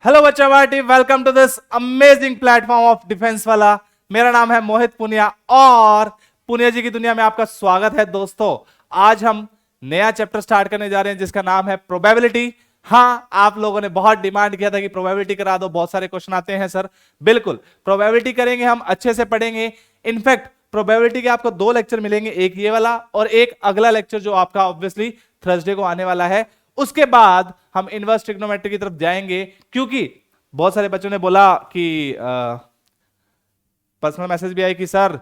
Hello बच्चा party, welcome to this amazing platform of defence वाला। मेरा नाम है मोहित पुनिया और पुनिया जी की दुनिया में आपका स्वागत है। दोस्तों, आज हम नया चैप्टर स्टार्ट करने जा रहे हैं जिसका नाम है प्रोबेबिलिटी। हाँ, आप लोगों ने बहुत डिमांड किया था कि प्रोबेबिलिटी करा दो, बहुत सारे क्वेश्चन आते हैं सर। बिल्कुल प्रोबेबिलिटी करेंगे, हम अच्छे से पढ़ेंगे। इनफैक्ट प्रोबेबिलिटी के आपको 2 लेक्चर मिलेंगे, एक ये वाला और एक अगला लेक्चर जो आपका ऑब्वियसली थर्सडे को आने वाला है। उसके बाद हम इनवर्स ट्रिग्नोमेट्री की तरफ जाएंगे, क्योंकि बहुत सारे बच्चों ने बोला कि पर्सनल मैसेज भी आई कि सर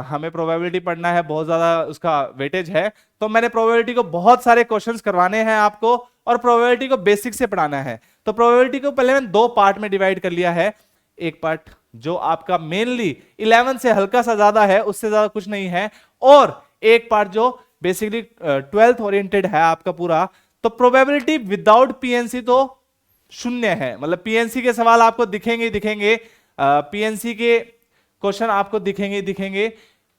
हमें प्रोबेबिलिटी पढ़ना है, बहुत ज्यादा उसका वेटेज है। तो मैंने प्रोबेबिलिटी को बहुत सारे क्वेश्चंस करवाने हैं आपको और प्रोबेबिलिटी को बेसिक से पढ़ाना है। तो प्रोबेबिलिटी को पहले मैंने 2 पार्ट में डिवाइड कर लिया है। एक पार्ट जो आपका मेनली 11 से हल्का सा ज्यादा है, उससे ज्यादा कुछ नहीं है, और एक पार्ट जो बेसिकली 12th ओरिएंटेड है आपका पूरा। तो प्रोबेबिलिटी विदाउट पीएनसी तो शून्य है, मतलब पीएनसी के सवाल आपको दिखेंगे दिखेंगे, पीएनसी के क्वेश्चन आपको दिखेंगे दिखेंगे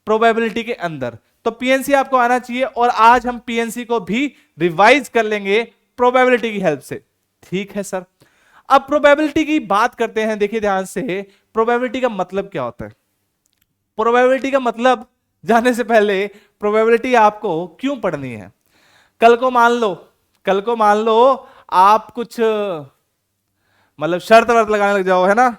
प्रोबेबिलिटी के अंदर। तो पीएनसी आपको आना चाहिए और आज हम पीएनसी को भी रिवाइज कर लेंगे प्रोबेबिलिटी की हेल्प से। ठीक है सर, अब प्रोबेबिलिटी की बात करते हैं। देखिए ध्यान से, प्रोबेबिलिटी का मतलब क्या होता है। प्रोबेबिलिटी का मतलब जानने से पहले प्रोबेबिलिटी आपको क्यों पढ़नी है। कल को मान लो आप कुछ मतलब शर्त वर्त लगाने लग जाओ, है ना।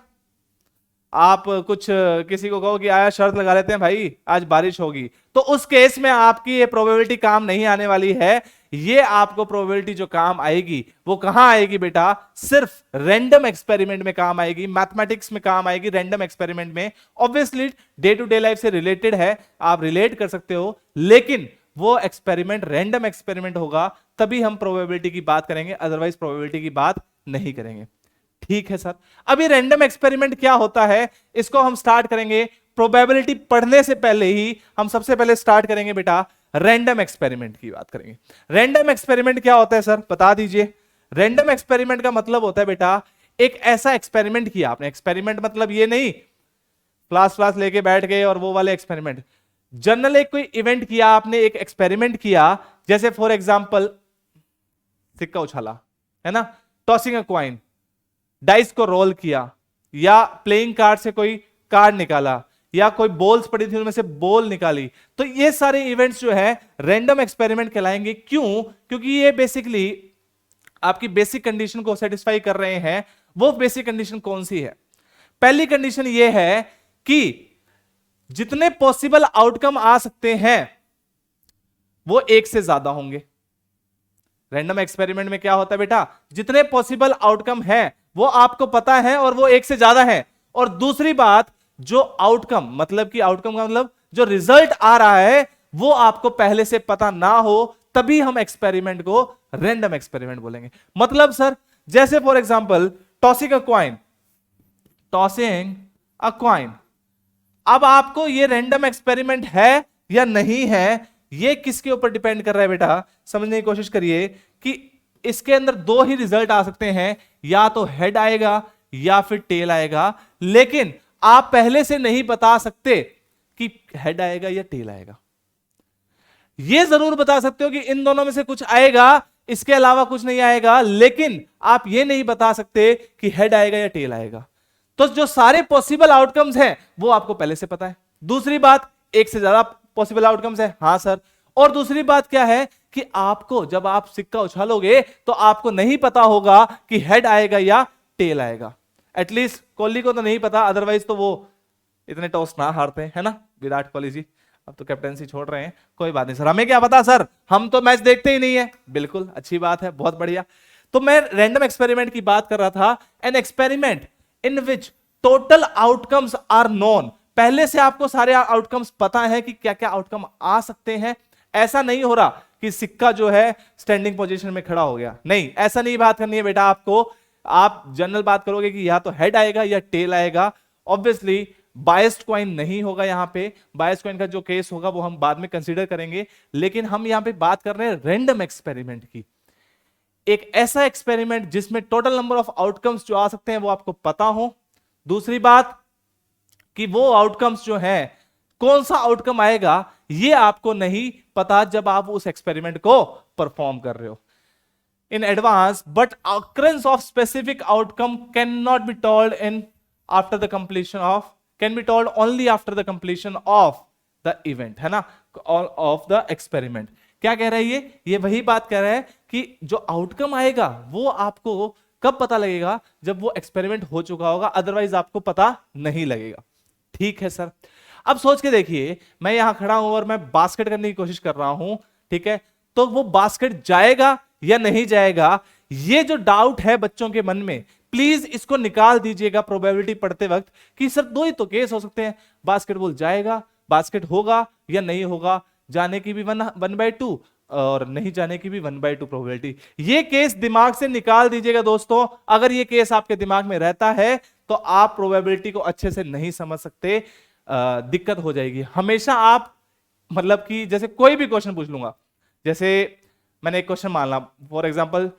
आप कुछ किसी को कहो कि आया शर्त लगा लेते हैं भाई, आज बारिश होगी, तो उस केस में आपकी ये प्रोबेबिलिटी काम नहीं आने वाली है। ये आपको प्रोबेबिलिटी जो काम आएगी वो कहां आएगी बेटा, सिर्फ रैंडम एक्सपेरिमेंट में काम आएगी, मैथमेटिक्स में काम आएगी, रैंडम एक्सपेरिमेंट में। Obviously day to day life से रिलेटेड है, आप रिलेट कर सकते हो, लेकिन वो एक्सपेरिमेंट रैंडम एक्सपेरिमेंट होगा तभी हम प्रोबेबिलिटी की बात करेंगे, अदरवाइज प्रोबेबिलिटी की बात नहीं करेंगे। ठीक है सर, अभी रैंडम एक्सपेरिमेंट क्या होता है इसको हम स्टार्ट करेंगे। प्रोबेबिलिटी पढ़ने से पहले ही हम सबसे पहले स्टार्ट करेंगे बेटा रैंडम एक्सपेरिमेंट की बात करेंगे। रैंडम एक्सपेरिमेंट क्या होता है सर, बता दीजिए। रैंडम एक्सपेरिमेंट का मतलब होता है बेटा एक ऐसा एक्सपेरिमेंट किया आपने। एक्सपेरिमेंट मतलब ये नहीं क्लास लेके बैठ गए और वो वाले एक्सपेरिमेंट। जनरल एक कोई इवेंट किया आपने, एक एक्सपेरिमेंट किया, जैसे फॉर एग्जांपल सिक्का उछाला, है ना, टॉसिंग अ क्वाइन, डाइस को रोल किया, या प्लेइंग कार्ड से कोई कार्ड निकाला, या कोई बॉल्स पड़ी थी उनमें से बॉल निकाली। तो ये सारे इवेंट्स जो है रैंडम एक्सपेरिमेंट कहलाएंगे। क्यों? क्योंकि ये बेसिकली आपकी बेसिक कंडीशन को सेटिस्फाई कर रहे हैं। वो बेसिक कंडीशन कौन सी है? पहली कंडीशन ये है कि जितने पॉसिबल आउटकम आ सकते हैं वो एक से ज्यादा होंगे। रैंडम एक्सपेरिमेंट में क्या होता है बेटा, जितने पॉसिबल आउटकम हैं वो आपको पता है और वो एक से ज्यादा है। और दूसरी बात, जो आउटकम मतलब कि आउटकम का मतलब जो रिजल्ट आ रहा है वो आपको पहले से पता ना हो, तभी हम एक्सपेरिमेंट को रैंडम एक्सपेरिमेंट बोलेंगे। मतलब सर जैसे for example tossing a coin, अब आपको ये रैंडम एक्सपेरिमेंट है या नहीं है, ये किसके ऊपर डिपेंड कर रहा है बेटा, समझने की कोशिश करिए कि इसके अंदर 2 ही रिजल्ट आ सकते हैं, या तो हेड आएगा या फिर टेल आएगा। लेकिन आप पहले से नहीं बता सकते कि हेड आएगा या टेल आएगा। ये जरूर बता सकते हो कि इन दोनों में से कुछ आएगा, इसके अलावा कुछ नहीं आएगा, लेकिन आप ये नहीं बता सकते कि हेड आएगा या टेल आएगा। तो जो सारे पॉसिबल आउटकम्स हैं वो आपको पहले से पता है। दूसरी बात, एक से ज्यादा पॉसिबल आउटकम्स है, हां सर। और दूसरी बात क्या है कि आपको जब आप सिक्का उछालोगे तो आपको नहीं पता होगा कि हेड आएगा या टेल आएगा। एटलीस्ट कोहली को तो नहीं पता, अदरवाइज तो वो इतने टॉस ना हारते, है ना विराट कोहली जी। अब तो कैप्टेंसी छोड़ रहे हैं, कोई बात नहीं सर, हमें क्या पता सर, हम तो मैच देखते ही नहीं है। बिल्कुल अच्छी बात है, बहुत बढ़िया। तो मैं रैंडम एक्सपेरिमेंट की बात कर रहा था, an experiment in which total outcomes are known. पहले से आपको सारे आउटकम्स पता है कि क्या क्या आउटकम आ सकते हैं। ऐसा नहीं हो रहा कि सिक्का जो है स्टैंडिंग पोजीशन में खड़ा हो गया, नहीं, ऐसा नहीं बात करनी है बेटा आपको। आप जनरल बात करोगे कि या तो हेड आएगा या टेल आएगा। ऑब्वियसली बायस्ड कॉइन नहीं होगा यहां पे, बायस्ड कॉइन का जो केस होगा वो हम बाद में कंसीडर करेंगे, लेकिन हम यहां पे बात कर रहे हैं रैंडम एक्सपेरिमेंट की। एक ऐसा एक्सपेरिमेंट जिसमें टोटल नंबर ऑफ आउटकम्स जो आ सकते हैं वो आपको पता हो। दूसरी बात कि वो आउटकम्स जो हैं, कौन सा आउटकम आएगा ये आपको नहीं पता जब आप उस एक्सपेरिमेंट को परफॉर्म कर रहे हो। in advance, but occurrence of specific outcome cannot be told in after the completion of, can be told only after the completion of the event, है ना, of the experiment. क्या कह रहा है ये वही बात कह रहा है कि जो आउटकम आएगा वो आपको कब पता लगेगा, जब वो एक्सपेरिमेंट हो चुका होगा, अदरवाइज आपको पता नहीं लगेगा. ठीक है सर. अब सोच के देखिए, मैं यहां खड़ा हूं और मैं बास्केट करने की कोशिश कर रहा हूं, ठीक है, तो वो बास्केट जाएगा या नहीं जाएगा, ये जो डाउट है बच्चों के मन में, प्लीज इसको निकाल दीजिएगा प्रोबेबिलिटी पढ़ते वक्त कि सर दो ही तो केस हो सकते हैं, बास्केटबॉल जाएगा, बास्केट होगा या नहीं होगा, जाने की भी 1/2 और नहीं जाने की भी 1/2 प्रोबेबिलिटी. ये केस दिमाग से निकाल दीजिएगा दोस्तों. अगर ये केस आपके दिमाग में रहता है तो आप प्रोबेबिलिटी को अच्छे से नहीं समझ सकते, दिक्कत हो जाएगी. हमेशा आप मतलब कि जैसे कोई भी क्वेश्चन पूछ लूंगा, जैसे मैंने एक क्वेश्चन मान ला, फॉर एग्जांपल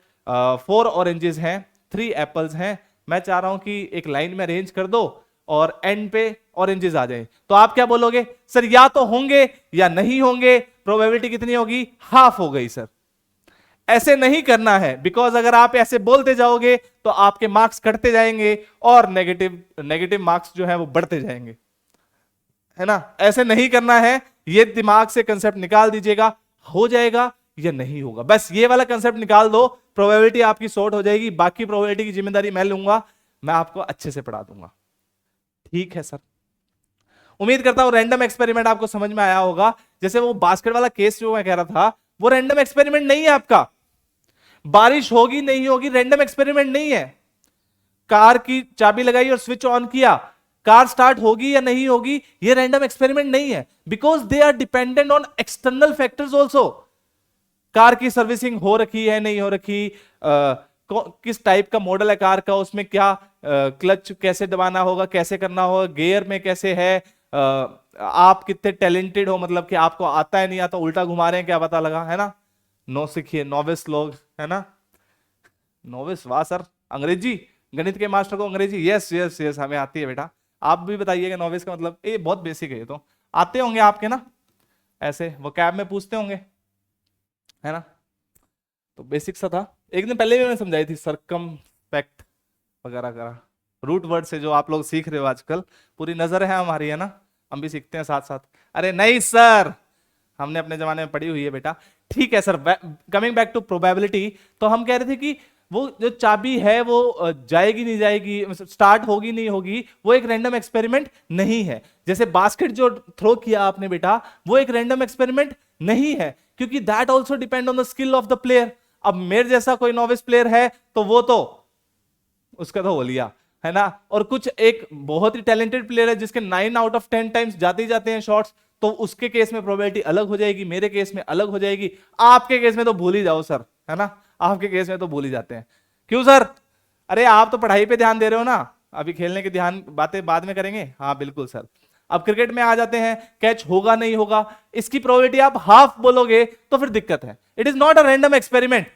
4 ऑरेंजेस हैं, 3 एप्पल्स हैं, मैं चाह रहा हूं कि एक लाइन में अरेंज कर दो और एंड पे ऑरेंजेस आ जाए, तो आप क्या बोलोगे, सर या तो होंगे या नहीं होंगे, प्रोबेबिलिटी कितनी होगी, हाफ हो गई सर. ऐसे नहीं करना है, बिकॉज अगर आप ऐसे बोलते जाओगे तो आपके मार्क्स कटते जाएंगे और नेगेटिव मार्क्स जो है वो बढ़ते जाएंगे, है ना. ऐसे नहीं करना है, ये दिमाग से कंसेप्ट निकाल दीजिएगा, हो जाएगा या नहीं होगा, बस ये वाला कंसेप्ट निकाल दो, प्रोबेबिलिटी आपकी सॉर्ट हो जाएगी. बाकी प्रोबेबिलिटी की जिम्मेदारी मैं लूंगा, मैं आपको अच्छे से पढ़ा दूंगा. ठीक है सर. उम्मीद करता हूं रैंडम एक्सपेरिमेंट आपको समझ में आया होगा. जैसे वो बास्केट वाला केस जो मैं कह रहा था, वो रैंडम एक्सपेरिमेंट नहीं है आपका. बारिश होगी नहीं होगी रैंडम एक्सपेरिमेंट नहीं है. कार की चाबी लगाई और स्विच ऑन किया, कार स्टार्ट होगी या नहीं होगी, ये रैंडम एक्सपेरिमेंट नहीं है, because they are dependent on external factors also. Car की सर्विसिंग हो रखी है नहीं हो रखी, किस टाइप का मॉडल है कार का, उसमें क्या क्लच कैसे दबाना होगा, कैसे करना होगा, गियर में कैसे है, आप कितने टैलेंटेड हो, मतलब कि आपको आता है नहीं आता, उल्टा घुमा रहे हैं क्या पता लगा, है ना. नो सीखिए, नोविस लोग, है ना. नोविस, वाह सर, अंग्रेजी, गणित के मास्टर को अंग्रेजी, यस यस यस हमें आती है बेटा. आप भी बताइएगा नोविस का मतलब, ये बहुत बेसिक है, ये तो आते होंगे आपके ना, ऐसे वो कैब में पूछते होंगे, है ना. तो बेसिक सा था, एक दिन पहले भी मैंने समझाई थी, सरकमस्पेक्ट वगैरह वगैरह, रूट वर्ड से जो आप लोग सीख रहे हो आजकल, पूरी नजर है हमारी, है ना, हम भी सीखते हैं साथ साथ. अरे नहीं सर, हमने अपने जमाने में पढ़ी हुई है बेटा. ठीक है sir. Coming back to probability, तो हम कह रहे थे कि वो जो चाबी है वो जाएगी नहीं जाएगी, स्टार्ट होगी नहीं होगी, वो एक रैंडम एक्सपेरिमेंट नहीं है. जैसे बास्केट जो थ्रो किया आपने बेटा, वो एक रैंडम एक्सपेरिमेंट नहीं है, क्योंकि that also depend on the skill of the player. अब मेरे जैसा कोई नॉविस प्लेयर है तो वो तो उसका तो हो लिया, है ना. और कुछ एक बहुत ही टैलेंटेड प्लेयर है जिसके 9 आउट ऑफ 10 टाइम्स जाते ही जाते हैं शॉट्स, तो उसके केस में प्रोबेबिलिटी अलग हो जाएगी, मेरे केस में अलग हो जाएगी, आपके केस में तो भूल ही जाओ सर, है ना. आपके केस में तो भूल ही जाते हैं. क्यों सर? अरे आप तो पढ़ाई पे ध्यान दे रहे हो ना, अभी खेलने की ध्यान बातें बाद में करेंगे. हाँ बिल्कुल सर. अब क्रिकेट में आ जाते हैं, कैच होगा नहीं होगा, इसकी प्रोबेबिलिटी आप हाफ बोलोगे तो फिर दिक्कत है. It is not a random experiment.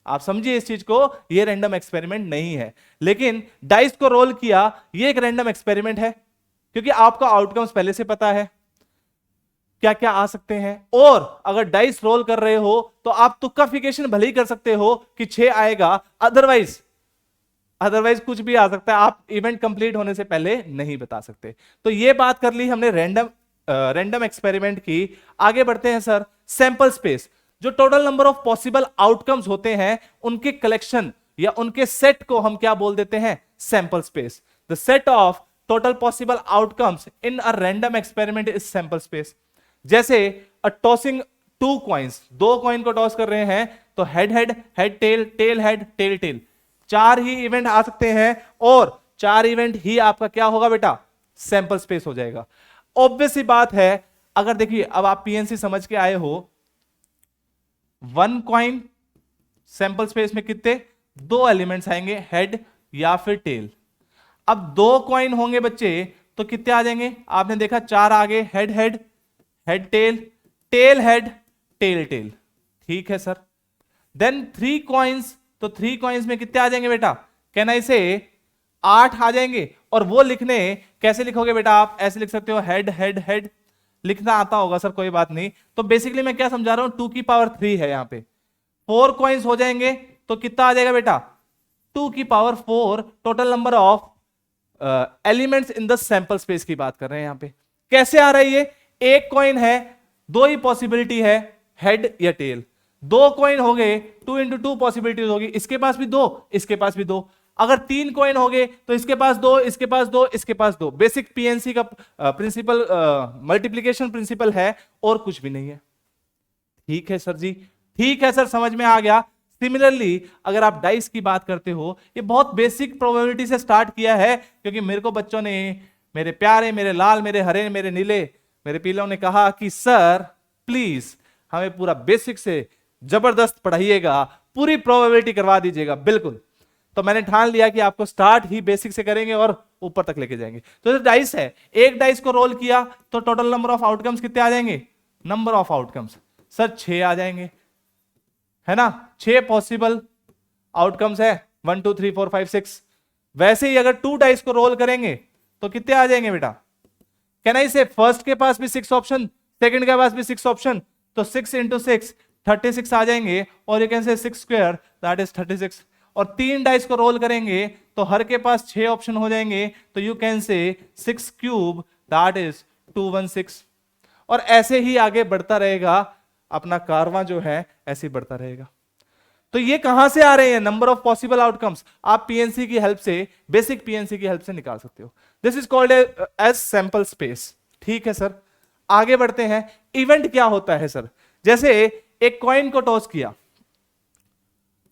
आप समझिए इस चीज को, ये रैंडम एक्सपेरिमेंट नहीं है. लेकिन डाइस को रोल किया, ये एक रैंडम एक्सपेरिमेंट है, क्योंकि आपको आउटकम्स पहले से पता है क्या क्या आ सकते हैं. और अगर डाइस रोल कर रहे हो तो आप तुक्काफिकेशन भले ही कर सकते हो कि 6 आएगा, अदरवाइज कुछ भी आ सकता है, आप इवेंट कंप्लीट होने से पहले नहीं बता सकते. तो ये बात कर ली हमने रैंडम एक्सपेरिमेंट की. आगे बढ़ते हैं सर. सैंपल स्पेस, जो total number of possible outcomes होते हैं उनके कलेक्शन या उनके सेट को हम क्या बोल देते हैं, sample space. The set of total possible outcomes in a random experiment is sample space. जैसे टॉसिंग 2 कॉइन्स, 2 कॉइन को टॉस कर रहे हैं, तो head head, head tail, tail head, tail tail, 4 ही इवेंट आ सकते हैं और 4 इवेंट ही आपका क्या होगा बेटा, सैंपल स्पेस हो जाएगा. ऑब्वियस सी बात है. अगर देखिए अब आप पीएनसी समझ के आए हो, 1 कॉइन सैंपल स्पेस में कितने, 2 एलिमेंट्स आएंगे, हेड या फिर टेल. अब 2 कॉइन होंगे बच्चे तो कितने आ जाएंगे, आपने देखा 4 आगे, head head, head tail, tail head, tail tail. ठीक है सर. देन 3 कॉइन्स, तो 3 कॉइन्स में कितने आ जाएंगे बेटा, कहना इसे 8 आ जाएंगे. और वो लिखने कैसे लिखोगे बेटा, आप ऐसे लिख सकते हो, हेड हेड हेड. लिखना आता होगा सर, कोई बात नहीं. तो बेसिकली मैं क्या समझा रहा हूं, 2 की पावर 3 है यहां पे. 4 कॉइन्स हो जाएंगे तो कितना आ जाएगा बेटा, 2 की power 4 total number of elements in the sample space की बात कर रहे हैं यहां पे। कैसे आ रहा है ये, एक कॉइन है, दो ही पॉसिबिलिटी है, हेड या टेल। दो कॉइन हो गए, 2 × 2 पॉसिबिलिटीज होगी, इसके पास भी दो, इसके पास भी दो। अगर 3 कॉइन हो गए तो इसके पास दो, इसके पास दो, इसके पास दो। बेसिक पीएनसी का प्रिंसिपल मल्टीप्लीकेशन प्रिंसिपल है, और कुछ भी नहीं है। ठीक है सर जी, ठीक है सर, समझ में आ गया। सिमिलरली अगर आप डाइस की बात करते हो, ये बहुत बेसिक प्रोबेबिलिटी से स्टार्ट किया है, क्योंकि मेरे को बच्चों ने, मेरे प्यारे, मेरे लाल, मेरे हरे, मेरे नीले, मेरे पीलों ने कहा कि सर प्लीज हमें पूरा बेसिक से जबरदस्त पढ़ाइएगा, पूरी प्रोबेबिलिटी करवा दीजिएगा। बिल्कुल, तो मैंने ठान लिया कि आपको स्टार्ट ही बेसिक से करेंगे और ऊपर तक लेके जाएंगे। तो डाइस है, एक डाइस को रोल किया तो टोटल नंबर ऑफ आउटकम्स कितने आ जाएंगे, नंबर ऑफ आउटकम्स सर 6 आ जाएंगे, है ना। 6 पॉसिबल आउटकम्स है, 1 2 3 4 5 6। वैसे ही अगर 2 डाइस को रोल करेंगे तो कितने आ जाएंगे बेटा, कैन आई से फर्स्ट के पास भी 6 ऑप्शन, सेकंड के पास भी 6 ऑप्शन, तो 6 × 6 36 आ जाएंगे, और यू कैन से 6 स्क्वायर दैट इज 36। और 3 डाइस को रोल करेंगे तो हर के पास 6 ऑप्शन हो जाएंगे, तो यू कैन से 6 क्यूब दैट इज 216। और ऐसे ही आगे बढ़ता रहेगा अपना कारवां जो है, ऐसे ही बढ़ता रहेगा। तो ये कहां से आ रहे हैं, नंबर ऑफ पॉसिबल आउटकम्स आप पीएनसी की हेल्प से, बेसिक पीएनसी की हेल्प से निकाल सकते हो। This is called as sample space. ठीक है सर, आगे बढ़ते हैं। इवेंट क्या होता है सर, जैसे एक कॉइन को टॉस किया,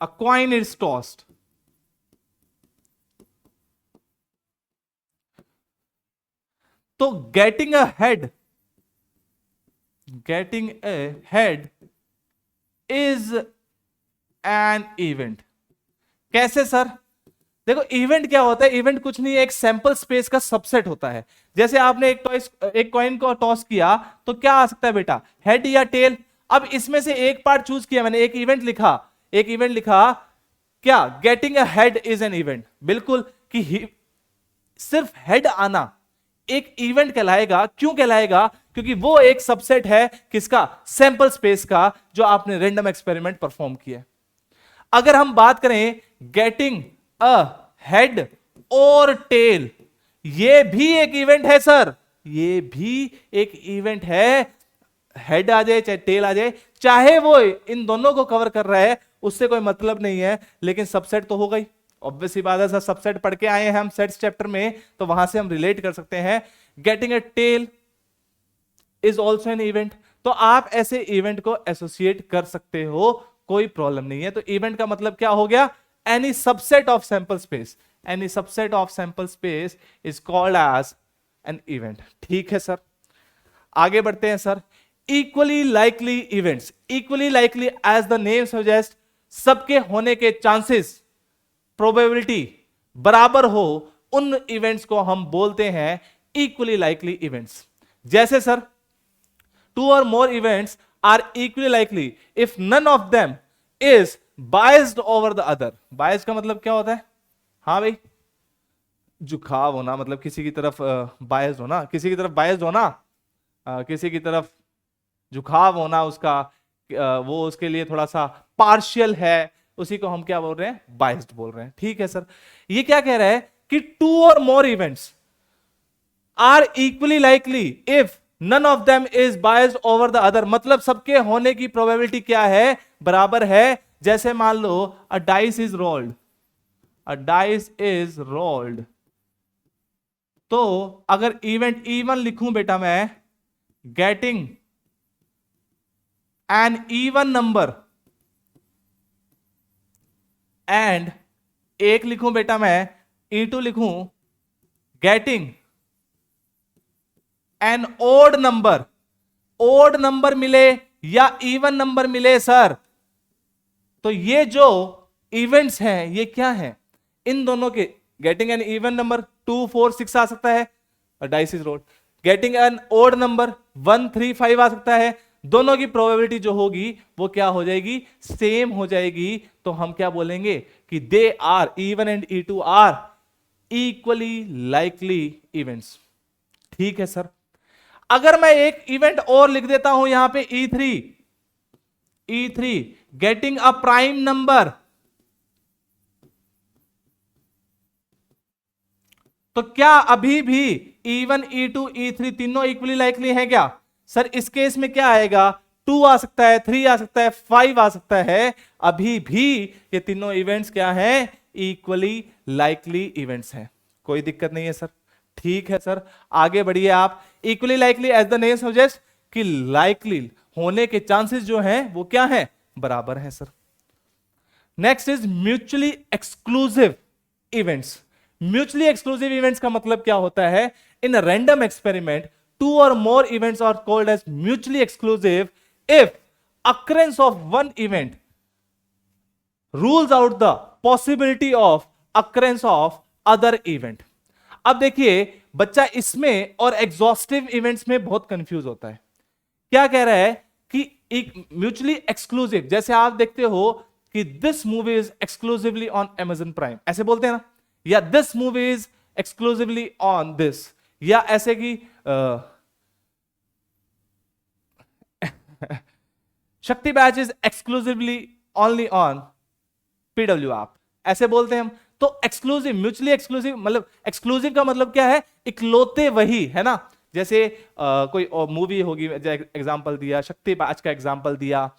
अ कॉइन इज टॉस्ड, तो getting a head is an event. कैसे सर, देखो इवेंट क्या होता है, इवेंट कुछ नहीं है, एक सैंपल स्पेस का सबसेट होता है। जैसे आपने एक कॉइन को टॉस किया तो क्या आ सकता है बेटा, हेड या टेल। अब इसमें से एक पार्ट चूज किया मैंने, एक इवेंट लिखा, क्या getting a head is an event. बिल्कुल, कि सिर्फ हेड आना एक इवेंट कहलाएगा। क्यों कहलाएगा, क्योंकि वो एक सबसेट है किसका, सैंपल स्पेस का, जो आपने रैंडम एक्सपेरिमेंट परफॉर्म किया। अगर हम बात करें गेटिंग अ हेड और टेल, ये भी एक इवेंट है सर, ये भी एक इवेंट है। हेड आ जाए चाहे टेल आ जाए, चाहे वो इन दोनों को कवर कर रहा है, उससे कोई मतलब नहीं है, लेकिन सबसेट तो हो गई। ऑब्वियस ही बात है सर, सबसेट पढ़ के आए हैं हम सेट्स चैप्टर में, तो वहां से हम रिलेट कर सकते हैं। Getting a tail is also an event, तो आप ऐसे इवेंट को एसोसिएट कर सकते हो, कोई प्रॉब्लम नहीं है। तो इवेंट का मतलब क्या हो गया, any subset of sample space, any subset of sample space is called as an event. ठीक है सर, आगे बढ़ते हैं sir. Equally likely events, equally likely as the name suggest, सबके होने के चांसेस, प्रोबेबिलिटी बराबर हो, उन इवेंट्स को हम बोलते हैं इक्वली लाइकली इवेंट्स। जैसे sir 2 or more events are equally likely if none of them is biased over the other। biased का मतलब क्या होता है, हाँ भाई, झुकाव होना, मतलब किसी की तरफ बायस्ड होना, किसी की तरफ बायस्ड होना, किसी की तरफ झुकाव होना उसका, वो उसके लिए थोड़ा सा पार्शियल है, उसी को हम क्या बोल रहे हैं, बायस्ड बोल रहे हैं। ठीक है सर, ये क्या कह रहा है कि 2 or more events are equally likely if none of them is biased over the other, मतलब सबके होने की प्रोबेबिलिटी क्या है, बराबर है। जैसे मान लो a dice is rolled, a dice is rolled, तो अगर इवेंट इवन लिखूं बेटा मैं, getting an even number, and एक लिखूं बेटा मैं, E2 लिखूं, getting an odd number, odd number मिले या इवन नंबर मिले सर, तो ये जो इवेंट्स हैं ये क्या हैं, इन दोनों के, गेटिंग एन इवन नंबर 2 4 6 आ सकता है, dice is rolled. Getting an odd number 1 3 5 आ सकता है। दोनों की प्रोबेबिलिटी जो होगी वो क्या हो जाएगी, सेम हो जाएगी। तो हम क्या बोलेंगे कि they are, E1 and E2 are equally likely events. ठीक है सर, अगर मैं एक इवेंट और लिख देता हूं यहां पे E3, E3 getting a prime number, तो क्या अभी भी E1 E2 E3 तीनों इक्वली लाइकली है क्या? सर इस केस में क्या आएगा? 2 आ सकता है, 3 आ सकता है, 5 आ सकता है। अभी भी ये तीनों इवेंट्स क्या हैं? इक्वली लाइकली इवेंट्स हैं। कोई दिक्कत नहीं है सर, ठीक है सर, आगे बढ़िए आप। Equally likely as the name suggest कि लाइकली होने के चांसेस जो हैं वो क्या हैं? बराबर हैं sir. Next is mutually exclusive events. Mutually exclusive events का मतलब क्या होता है? In random experiment 2 or more events are called as mutually exclusive if occurrence of one event rules out the possibility of occurrence of other event। अब देखिए बच्चा इसमें और एग्जॉस्टिव इवेंट्स में बहुत कंफ्यूज होता है। क्या कह रहा है कि एक म्यूचुअली एक्सक्लूसिव, जैसे आप देखते हो कि this movie is exclusively on Amazon prime, ऐसे बोलते हैं ना, या this movie is exclusively on this, या ऐसे कि शक्ति batch is exclusively only on PW app, ऐसे बोलते हैं हम। तो एक्सक्लूसिव, म्यूचुअली एक्सक्लूसिव मतलब एक्सक्लूसिव का मतलब क्या है? इकलौते वही, है ना। जैसे कोई मूवी होगी, एग्जांपल दिया, शक्ति बैच का एग्जांपल दिया,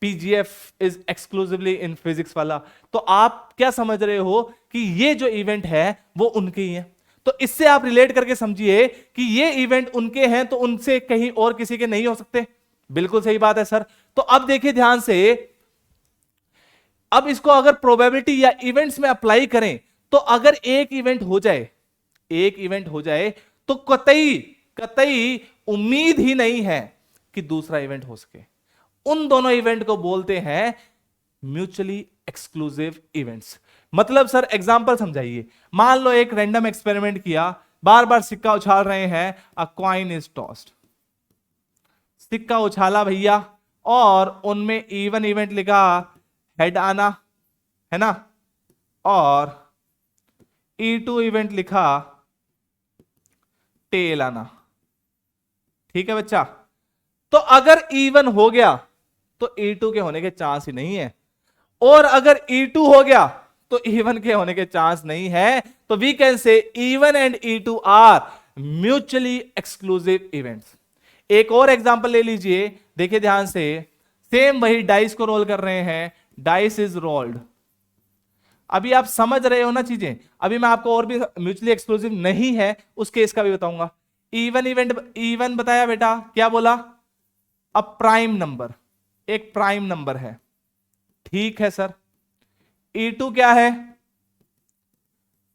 PGF is exclusively in physics वाला, तो आप क्या समझ रहे हो कि ये जो इवेंट है वो उनके ही है। तो इससे आप रिलेट करके समझिए कि ये इवेंट उनके हैं तो उनसे कहीं और किसी के नहीं हो सकते। बिल्कुल सही बात है सर। तो अब देखिए ध्यान से, अब इसको अगर प्रोबेबिलिटी या इवेंट्स में अप्लाई करें तो अगर एक इवेंट हो जाए तो कतई उम्मीद ही नहीं है कि दूसरा इवेंट हो सके। उन दोनों इवेंट को बोलते हैं म्यूचुअली एक्सक्लूसिव इवेंट्स। मतलब सर एग्जांपल समझाइए। मान लो एक रैंडम एक्सपेरिमेंट किया, बार बार सिक्का उछाल रहे हैं, अ कॉइन इज टॉस्ड, सिक्का उछाला भैया, और उनमें इवन इवेंट लिखा हेड आना, है ना, और E2 इवेंट लिखा टेल आना। ठीक है बच्चा। तो अगर इवन हो गया तो E2 के होने के चांस ही नहीं है, और अगर E2 हो गया तो इवन के होने के चांस नहीं है। तो we can say even and E2 are mutually exclusive events. एक और एग्जांपल ले लीजिए, देखिए ध्यान से, सेम वही डाइस को रोल कर रहे हैं, डाइस इज रोल्ड। अभी आप समझ रहे हो ना चीजें। अभी मैं आपको और भी म्यूचुअली एक्सक्लूसिव नहीं है उस केस का भी बताऊंगा। इवन बताया बेटा, क्या बोला? अ प्राइम नंबर, एक प्राइम नंबर है, ठीक है सर। E2 क्या है?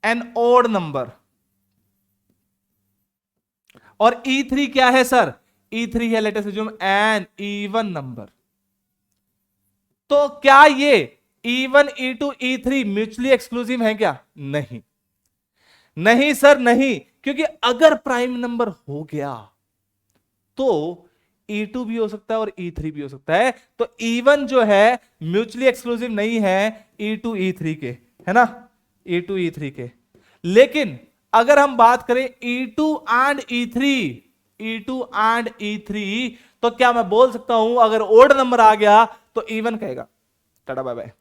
An odd number. और E3 क्या है सर? E3 है, let us assume, an even number. तो क्या ये E1 E2 E3 mutually exclusive है क्या? नहीं, नहीं सर नहीं, क्योंकि अगर प्राइम नंबर हो गया तो E2 भी हो सकता है और E3 भी हो सकता है। तो E1 जो है म्यूचुअली एक्सक्लूसिव नहीं है E2 E3 के, है ना, E2 E3 के। लेकिन अगर हम बात करें E2 एंड E3, तो क्या मैं बोल सकता हूं अगर ओड नंबर आ गया तो इवन कहेगा टाटा बाय बाय,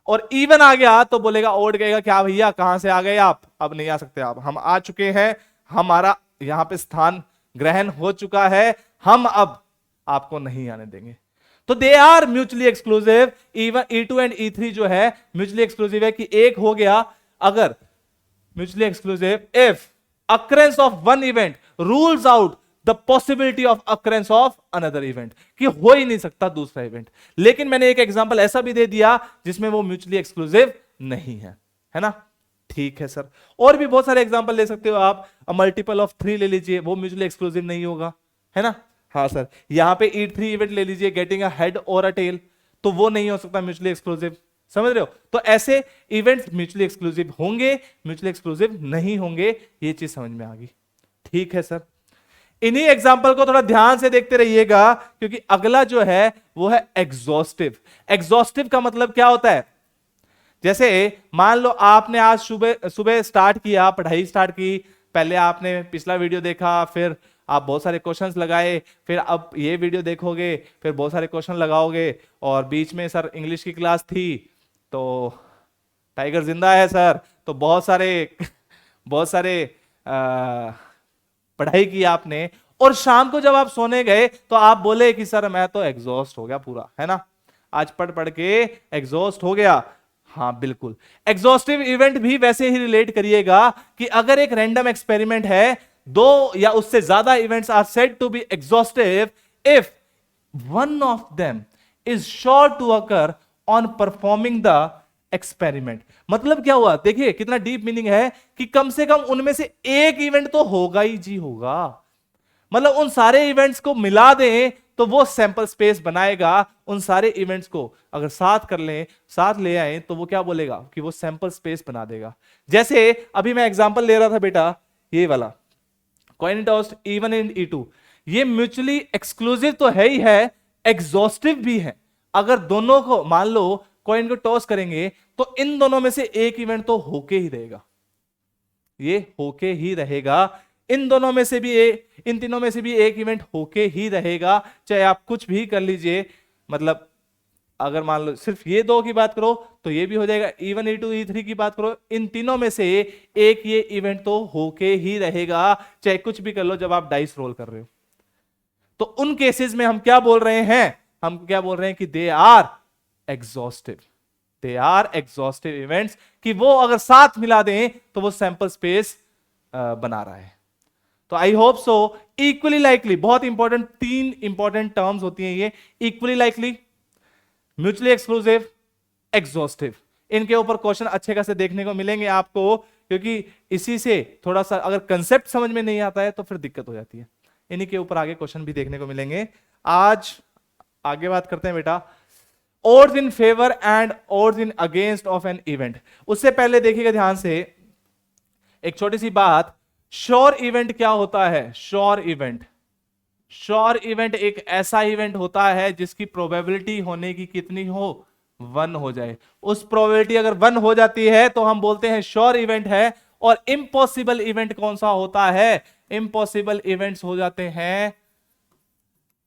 और इवन आ गया तो बोलेगा ओड, कहेगा क्या भैया कहां से आ गए आप, अब नहीं आ सकते आप, हम आ चुके हैं, हमारा यहां पे स्थान ग्रहण हो चुका है, हम अब आपको नहीं आने देंगे। तो they are mutually exclusive. Even E2 and E3 जो है म्यूचुअली एक्सक्लूसिव है कि एक हो गया अगर mutually exclusive if occurrence of one event rules out the possibility of occurrence of another event, कि हो ही नहीं सकता दूसरा इवेंट। लेकिन मैंने एक एग्जांपल ऐसा भी दे दिया जिसमें वो म्यूचुअली एक्सक्लूसिव नहीं है ना। ठीक है सर, और भी बहुत सारे एग्जांपल ले सकते हो आप। मल्टीपल ऑफ 3 ले लीजिए, वो म्यूचुअली एक्सक्लूसिव नहीं होगा, है ना। हाँ सर, यहां पे E3 इवेंट ले लीजिए, गेटिंग अ हेड और अ टेल, तो वो नहीं हो सकता म्यूचुअली एक्सक्लूसिव। समझ रहे हो? तो ऐसे इवेंट्स म्यूचुअली एक्सक्लूसिव होंगे, म्यूचुअली एक्सक्लूसिव नहीं होंगे, ये चीज समझ में आ गई। ठीक है सर, इन्हीं एग्जांपल को थोड़ा ध्यान से देखते रहिएगा, क्योंकि अगला जो है वो है एग्जॉस्टिव। एग्जॉस्टिव का मतलब क्या होता है? जैसे मान लो आपने आज सुबह स्टार्ट किया, पढ़ाई स्टार्ट की, पहले आपने पिछला वीडियो देखा, फिर आप बहुत सारे क्वेश्चंस लगाए, फिर अब ये वीडियो देखोगे, फिर बहुत सारे क्वेश्चन लगाओगे, और बीच में सर इंग्लिश की क्लास थी तो टाइगर जिंदा है सर, तो बहुत सारे बहुत सारे पढ़ाई की आपने, और शाम को जब आप सोने गए तो आप बोले कि सर मैं तो एग्जॉस्ट हो गया पूरा, है ना, आज पढ़ पढ़ के एग्जॉस्ट हो गया। हाँ बिल्कुल, एग्जॉस्टिव इवेंट भी वैसे ही रिलेट करिएगा कि अगर एक रैंडम एक्सपेरिमेंट है, दो या उससे ज्यादा events are said to be exhaustive if one of them is sure to occur on performing the experiment. मतलब क्या हुआ, देखिए कितना डीप मीनिंग है कि कम से कम उनमें से एक इवेंट तो होगा ही जी, होगा। मतलब उन सारे इवेंट्स को मिला दें तो वो सैंपल स्पेस बनाएगा। उन सारे इवेंट्स को अगर साथ कर लें, साथ ले आए, तो वो क्या बोलेगा कि वो सैंपल स्पेस बना देगा। जैसे अभी मैं एग्जांपल ले रहा था बेटा, ये वाला coin toss E1 and E2, ये म्यूचुअली एक्सक्लूसिव तो है ही है, एग्जॉस्टिव भी है। अगर दोनों को मान लो कॉइन को टॉस करेंगे तो इन दोनों में से एक इवेंट तो होके ही रहेगा, ये होके ही रहेगा। इन दोनों में से भी इन तीनों में से भी एक इवेंट होके ही रहेगा, चाहे आप कुछ भी कर लीजिए। मतलब अगर मान लो सिर्फ ये दो की बात करो तो ये भी हो जाएगा, E1 E2 E3 की बात करो, इन तीनों में से एक ये इवेंट तो होके ही रहेगा, चाहे कुछ भी कर लो जब आप डाइस रोल कर रहे हो। तो उन केसेस में हम क्या बोल रहे हैं, हम क्या बोल रहे हैं कि they are exhaustive, they are exhaustive events, कि वो अगर साथ मिला दें तो वो सैंपल स्पेस बना रहा है। तो I hope so. Equally likely, बहुत इंपॉर्टेंट, तीन इंपॉर्टेंट टर्म्स होती हैं ये, equally likely, mutually exclusive, exhaustive. इनके ऊपर क्वेश्चन अच्छे खासे देखने को मिलेंगे आपको, क्योंकि इसी से थोड़ा सा अगर कंसेप्ट समझ में नहीं आता है तो फिर दिक्कत हो जाती है। इन्हीं के ऊपर आगे क्वेश्चन भी देखने को मिलेंगे। आज आगे बात करते हैं बेटा, odds in favour and odds in against of an event. उससे पहले देखिएगा ध्यान से एक छोटी सी बात, श्योर इवेंट क्या होता है? श्योर इवेंट, श्योर इवेंट एक ऐसा इवेंट होता है जिसकी प्रोबेबिलिटी होने की कितनी हो, 1 हो जाए। उस प्रोबेबिलिटी अगर 1 हो जाती है तो हम बोलते हैं श्योर इवेंट है। और इम्पॉसिबल इवेंट कौन सा होता है? इम्पॉसिबल इवेंट्स हो जाते हैं,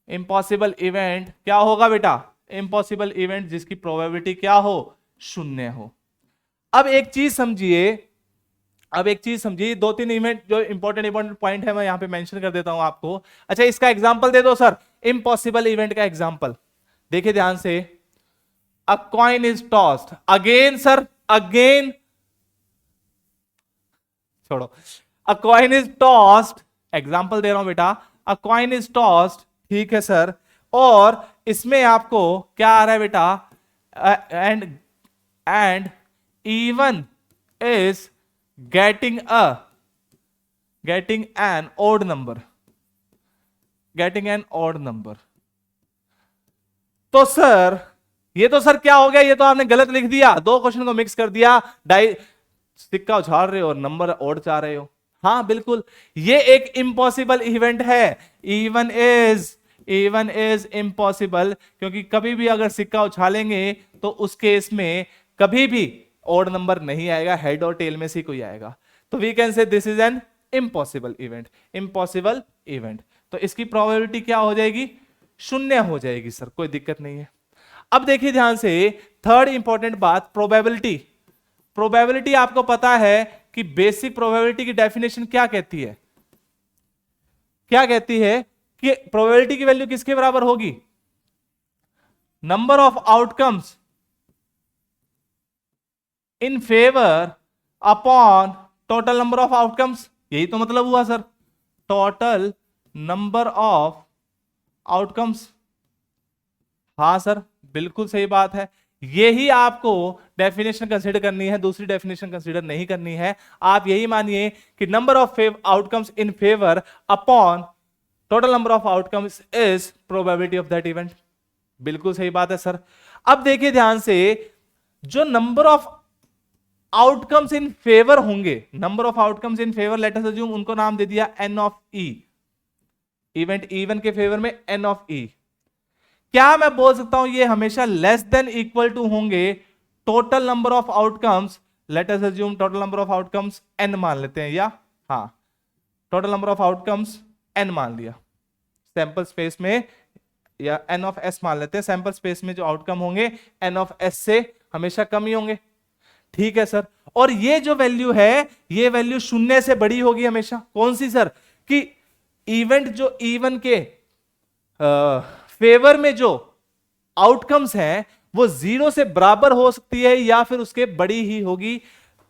इम्पॉसिबल इवेंट क्या होगा बेटा? इम्पॉसिबल इवेंट जिसकी प्रोबेबिलिटी क्या हो, 0 हो। अब एक चीज समझिए, अब एक चीज समझिए, 2-3 इवेंट जो इंपॉर्टेंट पॉइंट है मैं यहां पे मेंशन कर देता हूं आपको। अच्छा इसका एग्जांपल दे दो सर, इम्पॉसिबल इवेंट का एग्जांपल देखिए ध्यान से। A coin is tossed, again sir, again छोड़ो, a coin is tossed, example दे रहा हूं बेटा, अ कॉइन इज टॉस्ड, ठीक है सर। और इसमें आपको क्या आ रहा है बेटा? And even is getting an odd number, getting an odd number। तो सर ये तो सर क्या हो गया, ये तो आपने गलत लिख दिया, दो क्वेश्चन को मिक्स कर दिया, सिक्का उछाल रहे हो और नंबर ओड चाह रहे हो। हाँ बिल्कुल, ये एक इम्पॉसिबल इवेंट है। इवन इज इम्पॉसिबल, क्योंकि कभी भी अगर सिक्का उछालेंगे तो उस केस में कभी भी ओड नंबर नहीं आएगा, हेड और टेल में से कोई आएगा। तो we can say this is an impossible event, impossible event. तो इसकी प्रोबेबिलिटी क्या हो जाएगी? 0 हो जाएगी सर, कोई दिक्कत नहीं है। अब देखिए ध्यान से, थर्ड इंपॉर्टेंट बात, प्रोबेबिलिटी। प्रोबेबिलिटी आपको पता है कि बेसिक प्रोबेबिलिटी की डेफिनेशन क्या कहती है? क्या कहती है कि प्रोबेबिलिटी की वैल्यू किसके बराबर होगी? Number of outcomes in favour upon total number of outcomes. यही तो मतलब हुआ sir, total number of outcomes. हाँ सर बिल्कुल सही बात है, यही आपको डेफिनेशन कंसीडर करनी है, दूसरी डेफिनेशन कंसीडर नहीं करनी है। आप यही मानिए कि number of outcomes in favour upon total number of outcomes is probability of that event. बिल्कुल सही बात है सर। अब देखिए ध्यान से, जो number of outcomes in favour होंगे, number of outcomes in favour, let us assume उनको नाम दे दिया n of e, event E1 के फेवर में n ऑफ e। क्या मैं बोल सकता हूं ये हमेशा लेस देन इक्वल टू होंगे total number of outcomes? Late us assume total number of outcomes n मान लेते हैं, या हाँ, total number of outcomes n मान लिया सैंपल स्पेस में, या n ऑफ s मान लेते हैं, सैंपल स्पेस में जो आउटकम होंगे n ऑफ s से हमेशा कम ही होंगे। ठीक है सर, और ये जो वैल्यू है ये वैल्यू शून्य से बड़ी होगी हमेशा। कौन सी सर? कि इवेंट जो E1 के फेवर में जो आउटकम्स हैं वो 0 से बराबर हो सकती है या फिर उसके बड़ी ही होगी,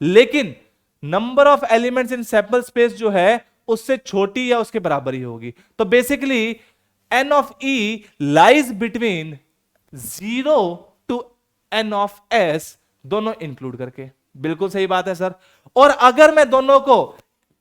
लेकिन number of elements in sample space जो है उससे छोटी या उसके बराबर ही होगी। तो basically n of E lies between 0 to n of s, दोनों इंक्लूड करके। बिल्कुल सही बात है सर। और अगर मैं दोनों को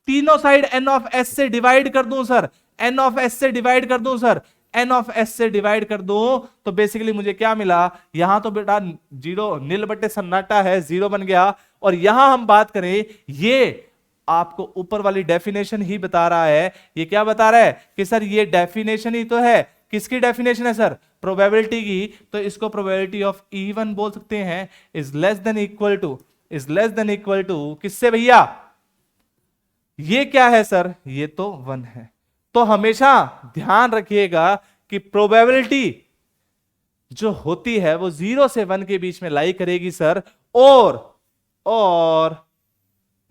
तीनों साइड n ऑफ s से डिवाइड कर दूं सर, n ऑफ s से डिवाइड कर दूं सर, n ऑफ s से डिवाइड कर दूं, तो बेसिकली मुझे क्या मिला? यहां तो बेटा जीरो नील बट्टे सन्नाटा है, जीरो बन गया। और यहां हम बात करें, ये आपको ऊपर वाली डेफिनेशन ही बता रहा है। ये क्या बता रहा है कि सर ये डेफिनेशन ही तो है। किसकी डेफिनेशन है सर? प्रोबेबिलिटी की। तो इसको प्रोबेबिलिटी ऑफ E1 बोल सकते हैं। Is less than equal to, is less than equal to किससे भैया? ये क्या है सर? ये तो 1 है। तो हमेशा ध्यान रखिएगा कि प्रोबेबिलिटी जो होती है वो 0 से 1 के बीच में लाई करेगी सर। और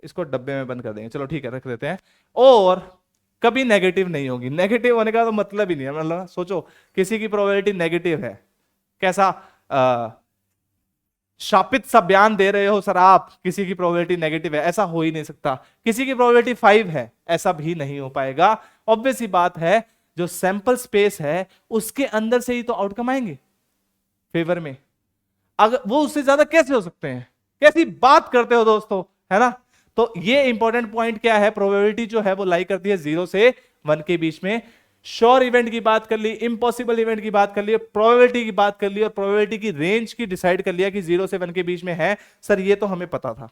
इसको डब्बे में बंद कर देंगे, चलो ठीक है रख देते हैं। और कभी नेगेटिव नहीं होगी। नेगेटिव होने का तो मतलब ही नहीं है। मतलब सोचो किसी की प्रोबेबिलिटी नेगेटिव है, कैसा शापित सा बयान दे रहे हो सर आप, किसी की प्रोबेबिलिटी नेगेटिव है, ऐसा हो ही नहीं सकता। किसी की प्रोबेबिलिटी 5 है, ऐसा भी नहीं हो पाएगा। ऑब्वियस ही बात है, जो सैंपल स्पेस है उसके अंदर से ही तो आउटकम आएंगे फेवर में। अगर वो उससे ज्यादा कैसे हो सकते हैं? कैसी बात करते हो दोस्तों, है ना? तो ये इंपॉर्टेंट पॉइंट क्या है? प्रोबेबिलिटी जो है वो लाई करती है 0 से 1 के बीच में। श्योर इवेंट की बात कर ली, इम्पॉसिबल इवेंट की बात कर ली, प्रोबेबिलिटी की बात कर ली, और प्रोबेबिलिटी की रेंज की डिसाइड कर लिया कि 0 से 1 के बीच में है। सर ये तो हमें पता था।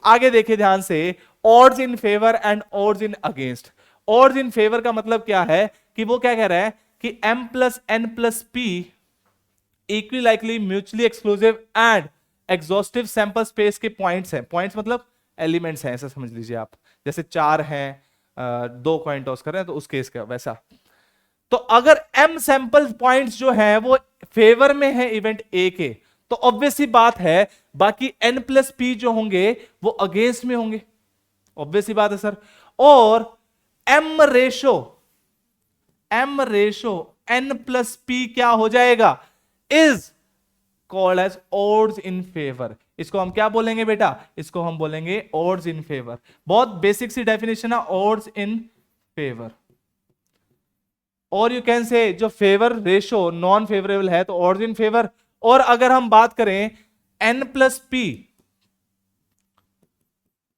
आगे देखिए ध्यान से, odds in favour and odds in against. Odds in favour का मतलब क्या है? कि वो क्या कह रहा है कि m plus n plus p equally likely mutually exclusive and exhaustive sample space के पॉइंट्स हैं। पॉइंट्स मतलब एलिमेंट्स हैं, ऐसा समझ लीजिए आप। जैसे 4 हैं, 2 कॉइन टॉस कर रहे हैं तो उस केस का वैसा। तो अगर m सैंपल पॉइंट्स जो हैं वो फेवर में है इवेंट A के, तो ऑब्वियस ही बात है बाकी n प्लस p जो होंगे वो अगेंस्ट में होंगे। ऑब्वियस ही बात है सर। और m ratio n plus p क्या हो जाएगा? Is called as odds in favour. इसको हम क्या बोलेंगे बेटा? इसको हम बोलेंगे ऑड्स इन फेवर। बहुत बेसिक सी डेफिनेशन है ऑड्स इन फेवर। और यू कैन से जो फेवर रेशो नॉन फेवरेबल है तो ऑड्स इन फेवर। और अगर हम बात करें n plus p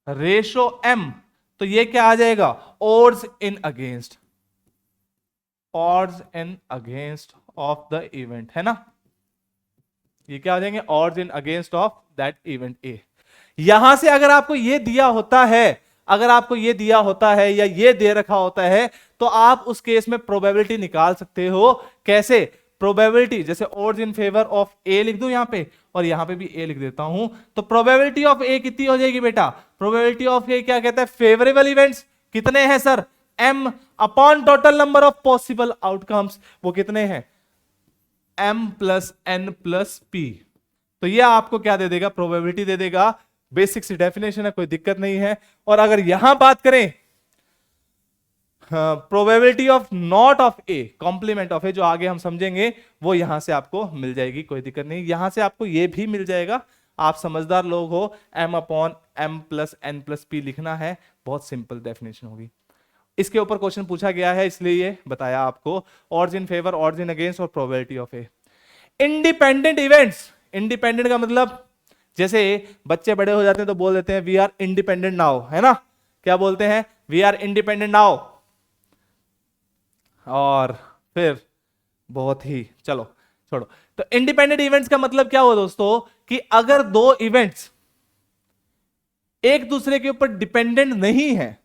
ratio m, तो ये क्या आ जाएगा? Odds in against, odds in against of the event, है ना? ये क्या आ जाएंगे? Odds in against of that event A. यहां से अगर आपको ये दिया होता है, अगर आपको ये दिया होता है या ये दे रखा होता है, तो आप उस केस में प्रोबेबिलिटी निकाल सकते हो। कैसे? प्रोबेबिलिटी जैसे ऑड्स इन फेवर ऑफ ए लिख दूं यहां पे, और यहां पे भी ए लिख देता हूं, तो प्रोबेबिलिटी ऑफ ए कितनी हो जाएगी बेटा? प्रोबेबिलिटी ऑफ ए क्या कहता है? फेवरेबल इवेंट्स कितने हैं sir? m upon total number of possible outcomes, वो कितने हैं? m plus n plus p। तो ये आपको क्या दे देगा? प्रोबेबिलिटी दे देगा। बेसिक सी डेफिनेशन है, कोई दिक्कत नहीं है। और अगर यहां बात करें probability of not of A, complement of A, जो आगे हम समझेंगे, वो यहां से आपको मिल जाएगी, कोई दिक्कत नहीं। यहां से आपको ये भी मिल जाएगा। आप समझदार लोग हो, m upon m plus n plus p लिखना है, बहुत सिंपल डेफिनेशन होगी। इसके ऊपर क्वेश्चन पूछा गया है इसलिए ये बताया आपको। Odds in favour, odds in against और probability of A. Independent events, independent का मतलब जैसे बच्चे बड़े हो जाते हैं तो बोल देते हैं वी आर इंडिपेंडेंट नाउ, है ना? क्या बोलते हैं? We are independent now. और फिर बहुत ही, चलो छोड़ो। तो इंडिपेंडेंट इवेंट्स का मतलब क्या हुआ दोस्तों? कि अगर दो इवेंट्स एक दूसरे के ऊपर डिपेंडेंट नहीं है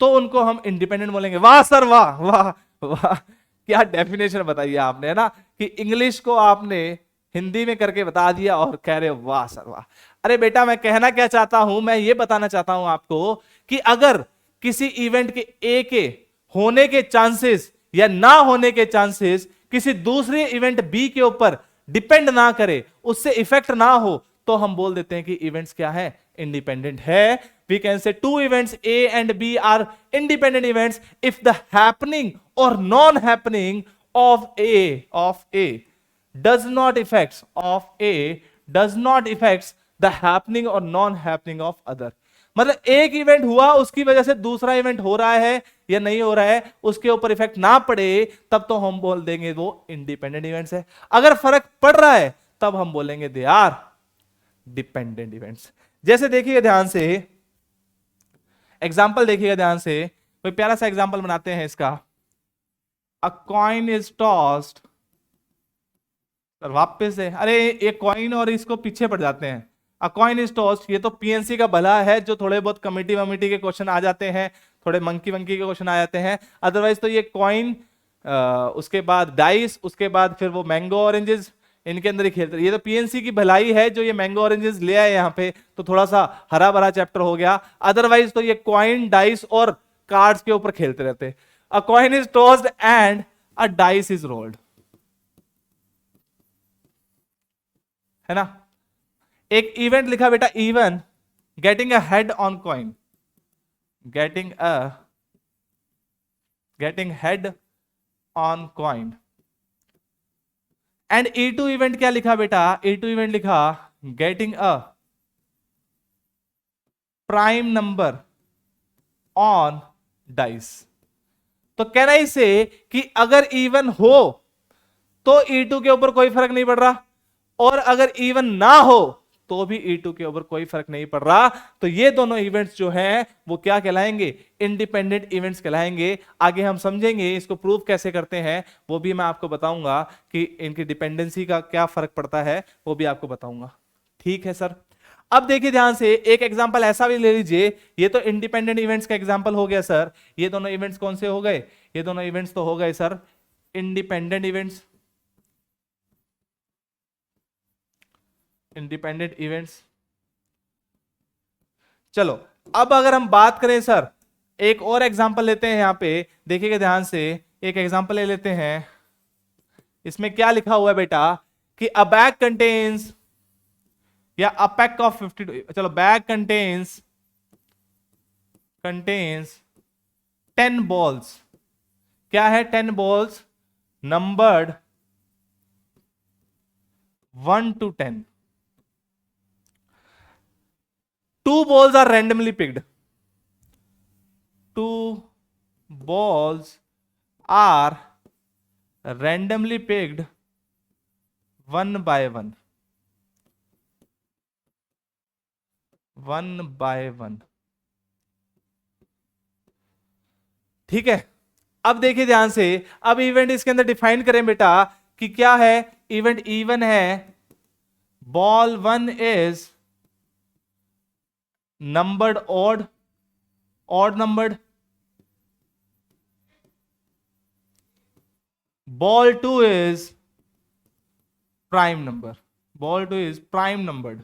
तो उनको हम इंडिपेंडेंट बोलेंगे। वाह सर, वाह वाह वाह, क्या डेफिनेशन बताइए आपने, है ना? कि इंग्लिश को आपने हिंदी में करके बता दिया और कह रहे हो वाह सर वाह। अरे बेटा, मैं कहना क्या चाहता हूं, मैं ये बताना चाहता हूं आपको कि अगर किसी इवेंट के ए के होने के चांसेस या ना होने के चांसेस किसी दूसरे इवेंट बी के ऊपर डिपेंड ना करे, उससे इफेक्ट ना हो, तो हम बोल देते हैं कि इवेंट्स क्या है, इंडिपेंडेंट है. We can say two events A and B are independent events if the happening और non happening of A does not affects the happening or non happening of other. मतलब एक इवेंट हुआ उसकी वजह से दूसरा इवेंट हो रहा है या नहीं हो रहा है, उसके ऊपर इफेक्ट ना पड़े, तब तो हम बोल देंगे वो इंडिपेंडेंट इवेंट्स है. अगर फर्क पड़ रहा है तब हम बोलेंगे दे आर डिपेंडेंट इवेंट्स. जैसे देखिए ध्यान से, एग्जाम्पल देखिएगा ध्यान से, कोई प्यारा सा एग्जाम्पल बनाते हैं इसका. अ कॉइन इज टॉस्ड, वापस से अरे एक कॉइन और इसको पीछे पड़ जाते हैं. अ कॉइन इज टॉस्ड, ये तो पीएनसी का भला है जो थोड़े बहुत कमिटी वमिटी के क्वेश्चन आ जाते हैं, थोड़े मंकी वंकी के क्वेश्चन आ जाते हैं. अदरवाइज तो ये कॉइन, उसके बाद डाइस, उसके बाद फिर वो मैंगो ऑरेंजेस, इनके अंदर ही खेलते. ये तो पीएनसी की भलाई है जो ये मैंगो ऑरेंजेस ले आए यहाँ पे, तो थोड़ा सा हरा भरा चैप्टर हो गया. अदरवाइज तो ये कॉइन, डाइस और कार्ड्स के ऊपर खेलते रहते. अ coin is tossed and a dice is rolled, है ना. एक इवेंट लिखा बेटा, even getting a head on coin, getting head on coin. And E2 event क्या लिखा बेटा, E2 इवेंट लिखा getting a prime number on dice. तो कहना इसे कि अगर इवन हो तो E2 के ऊपर कोई फर्क नहीं पड़ रहा, और अगर इवन ना हो तो भी E2 के ऊपर कोई फर्क नहीं पड़ रहा. तो ये दोनों इवेंट्स जो हैं वो क्या कहलाएंगे, इंडिपेंडेंट इवेंट्स कहलाएंगे. आगे हम समझेंगे इसको प्रूव कैसे करते हैं, वो भी मैं आपको बताऊंगा कि इनकी डिपेंडेंसी का क्या फर्क पड़ता है, वो भी आपको बताऊंगा. ठीक है सर. अब देखिए ध्यान से, एक एग्जांपल ऐसा भी ले लीजिए. ये तो इंडिपेंडेंट इवेंट्स का एग्जांपल हो गया सर. ये दोनों इवेंट्स कौन से हो गए, ये दोनों इवेंट्स तो हो गए sir independent events. Independent events. चलो अब अगर हम बात करें सर, एक और एग्जांपल लेते हैं. यहां पे देखिएगा ध्यान से, एक एग्जांपल ले लेते हैं. इसमें क्या लिखा हुआ है बेटा कि अ बैग कंटेन्स, या अ पैक ऑफ 52, चलो बैग कंटेन्स 10 बॉल्स. क्या है, 10 balls numbered 1 to 10. 2 balls are randomly picked. 2 balls are randomly picked one by one. ठीक है. अब देखिए ध्यान से, अब इवेंट इसके अंदर डिफाइन करें बेटा कि क्या है. इवेंट इवन है, ball 1 is numbered odd numbered, ball 2 is prime numbered.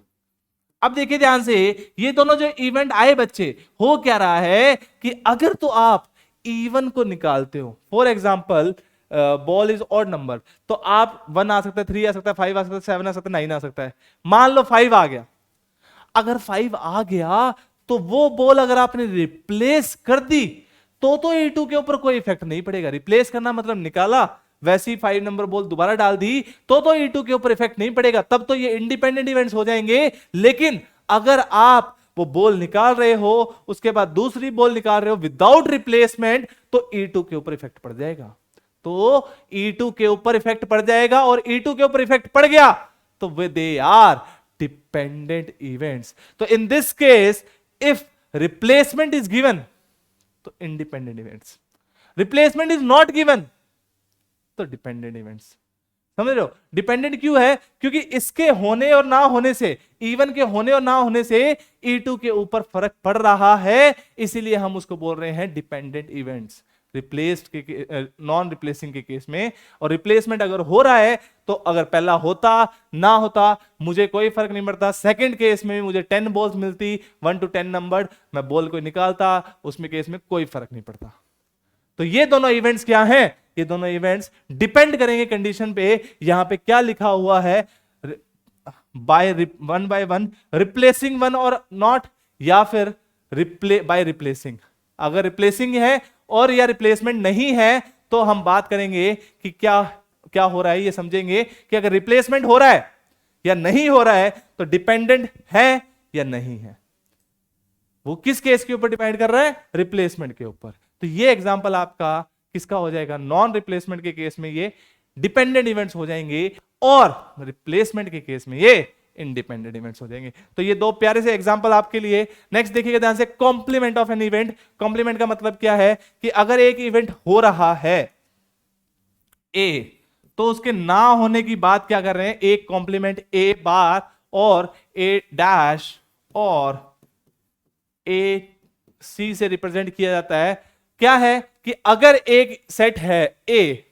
अब देखिए ध्यान से, ये दोनों जो इवेंट आए बच्चे, हो क्या रहा है कि अगर तो आप इवन को निकालते हो, for example ball is odd number, तो आप 1 आ सकता है, 3 आ सकता है, 5 आ सकता है, 7 आ सकता है, 9 आ सकता है. मान लो 5 आ गया. अगर 5 आ गया तो वो बॉल अगर आपने रिप्लेस कर दी तो E2 के ऊपर कोई इफेक्ट नहीं पड़ेगा. रिप्लेस करना मतलब निकाला, वैसी 5 नंबर बॉल दोबारा डाल दी तो E2 के ऊपर इफेक्ट नहीं पड़ेगा. तब तो ये इंडिपेंडेंट इवेंट्स हो जाएंगे. लेकिन अगर आप वो बॉल निकाल रहे हो, उसके बाद दूसरी बॉल निकाल रहे हो विदाउट रिप्लेसमेंट, तो E2 के ऊपर इफेक्ट पड़ जाएगा. तो E2 के ऊपर इफेक्ट पड़ जाएगा, और E2 के ऊपर इफेक्ट पड़ गया तो वे दे आर डिपेंडेंट इवेंट्स. तो in this case if replacement is given तो independent events, replacement is not given तो डिपेंडेंट इवेंट्स. समझ रहे हो. डिपेंडेंट क्यों है, क्योंकि इसके होने और ना होने से, इवन के होने और ना होने से E2 के ऊपर फर्क पड़ रहा है, इसीलिए हम उसको बोल रहे हैं डिपेंडेंट इवेंट्स. रिप्लेस्ड के, नॉन रिप्लेसिंग के केस में. और रिप्लेसमेंट अगर हो रहा है तो अगर पहला होता ना होता मुझे कोई फर्क नहीं पड़ता. सेकंड केस में भी मुझे 10 बॉल्स मिलती, 1 to 10 नंबर, मैं बॉल को निकालता, उसमें केस में कोई फर्क नहीं पड़ता. तो ये दोनों इवेंट्स क्या हैं? ये दोनों इवेंट्स डिपेंड करेंगे कंडीशन पे। यहां पे क्या लिखा हुआ है? One by one, replacing one और नॉट, या फिर बाय रिप्लेसिंग। अगर रिप्लेसिंग है और या रिप्लेसमेंट नहीं है तो हम बात करेंगे कि क्या क्या हो रहा है, ये समझेंगे कि अगर रिप्लेसमेंट हो रहा है या नहीं हो रहा है तो डिपेंडेंट है या नहीं है। वो किस केस के ऊपर डिपेंड कर रहा है? रिप्लेसमेंट के ऊपर। तो ये एग्जांपल आपका किसका हो जाएगा? नॉन रिप्लेसमेंट के केस में ये डिपेंडेंट इवेंट्स हो जाएंगे और रिप्लेसमेंट के केस में ये इंडिपेंडेंट इवेंट्स हो जाएंगे। तो ये दो प्यारे से एग्जांपल आपके लिए। नेक्स्ट देखिएगा ध्यान से, complement of an event. Complement का मतलब क्या है कि अगर एक इवेंट हो रहा है ए, तो उसके ना होने की बात क्या कर रहे हैं? एक कॉम्प्लीमेंट ए बार और ए डैश और ए सी से रिप्रेजेंट किया जाता है। क्या है कि अगर एक सेट है A,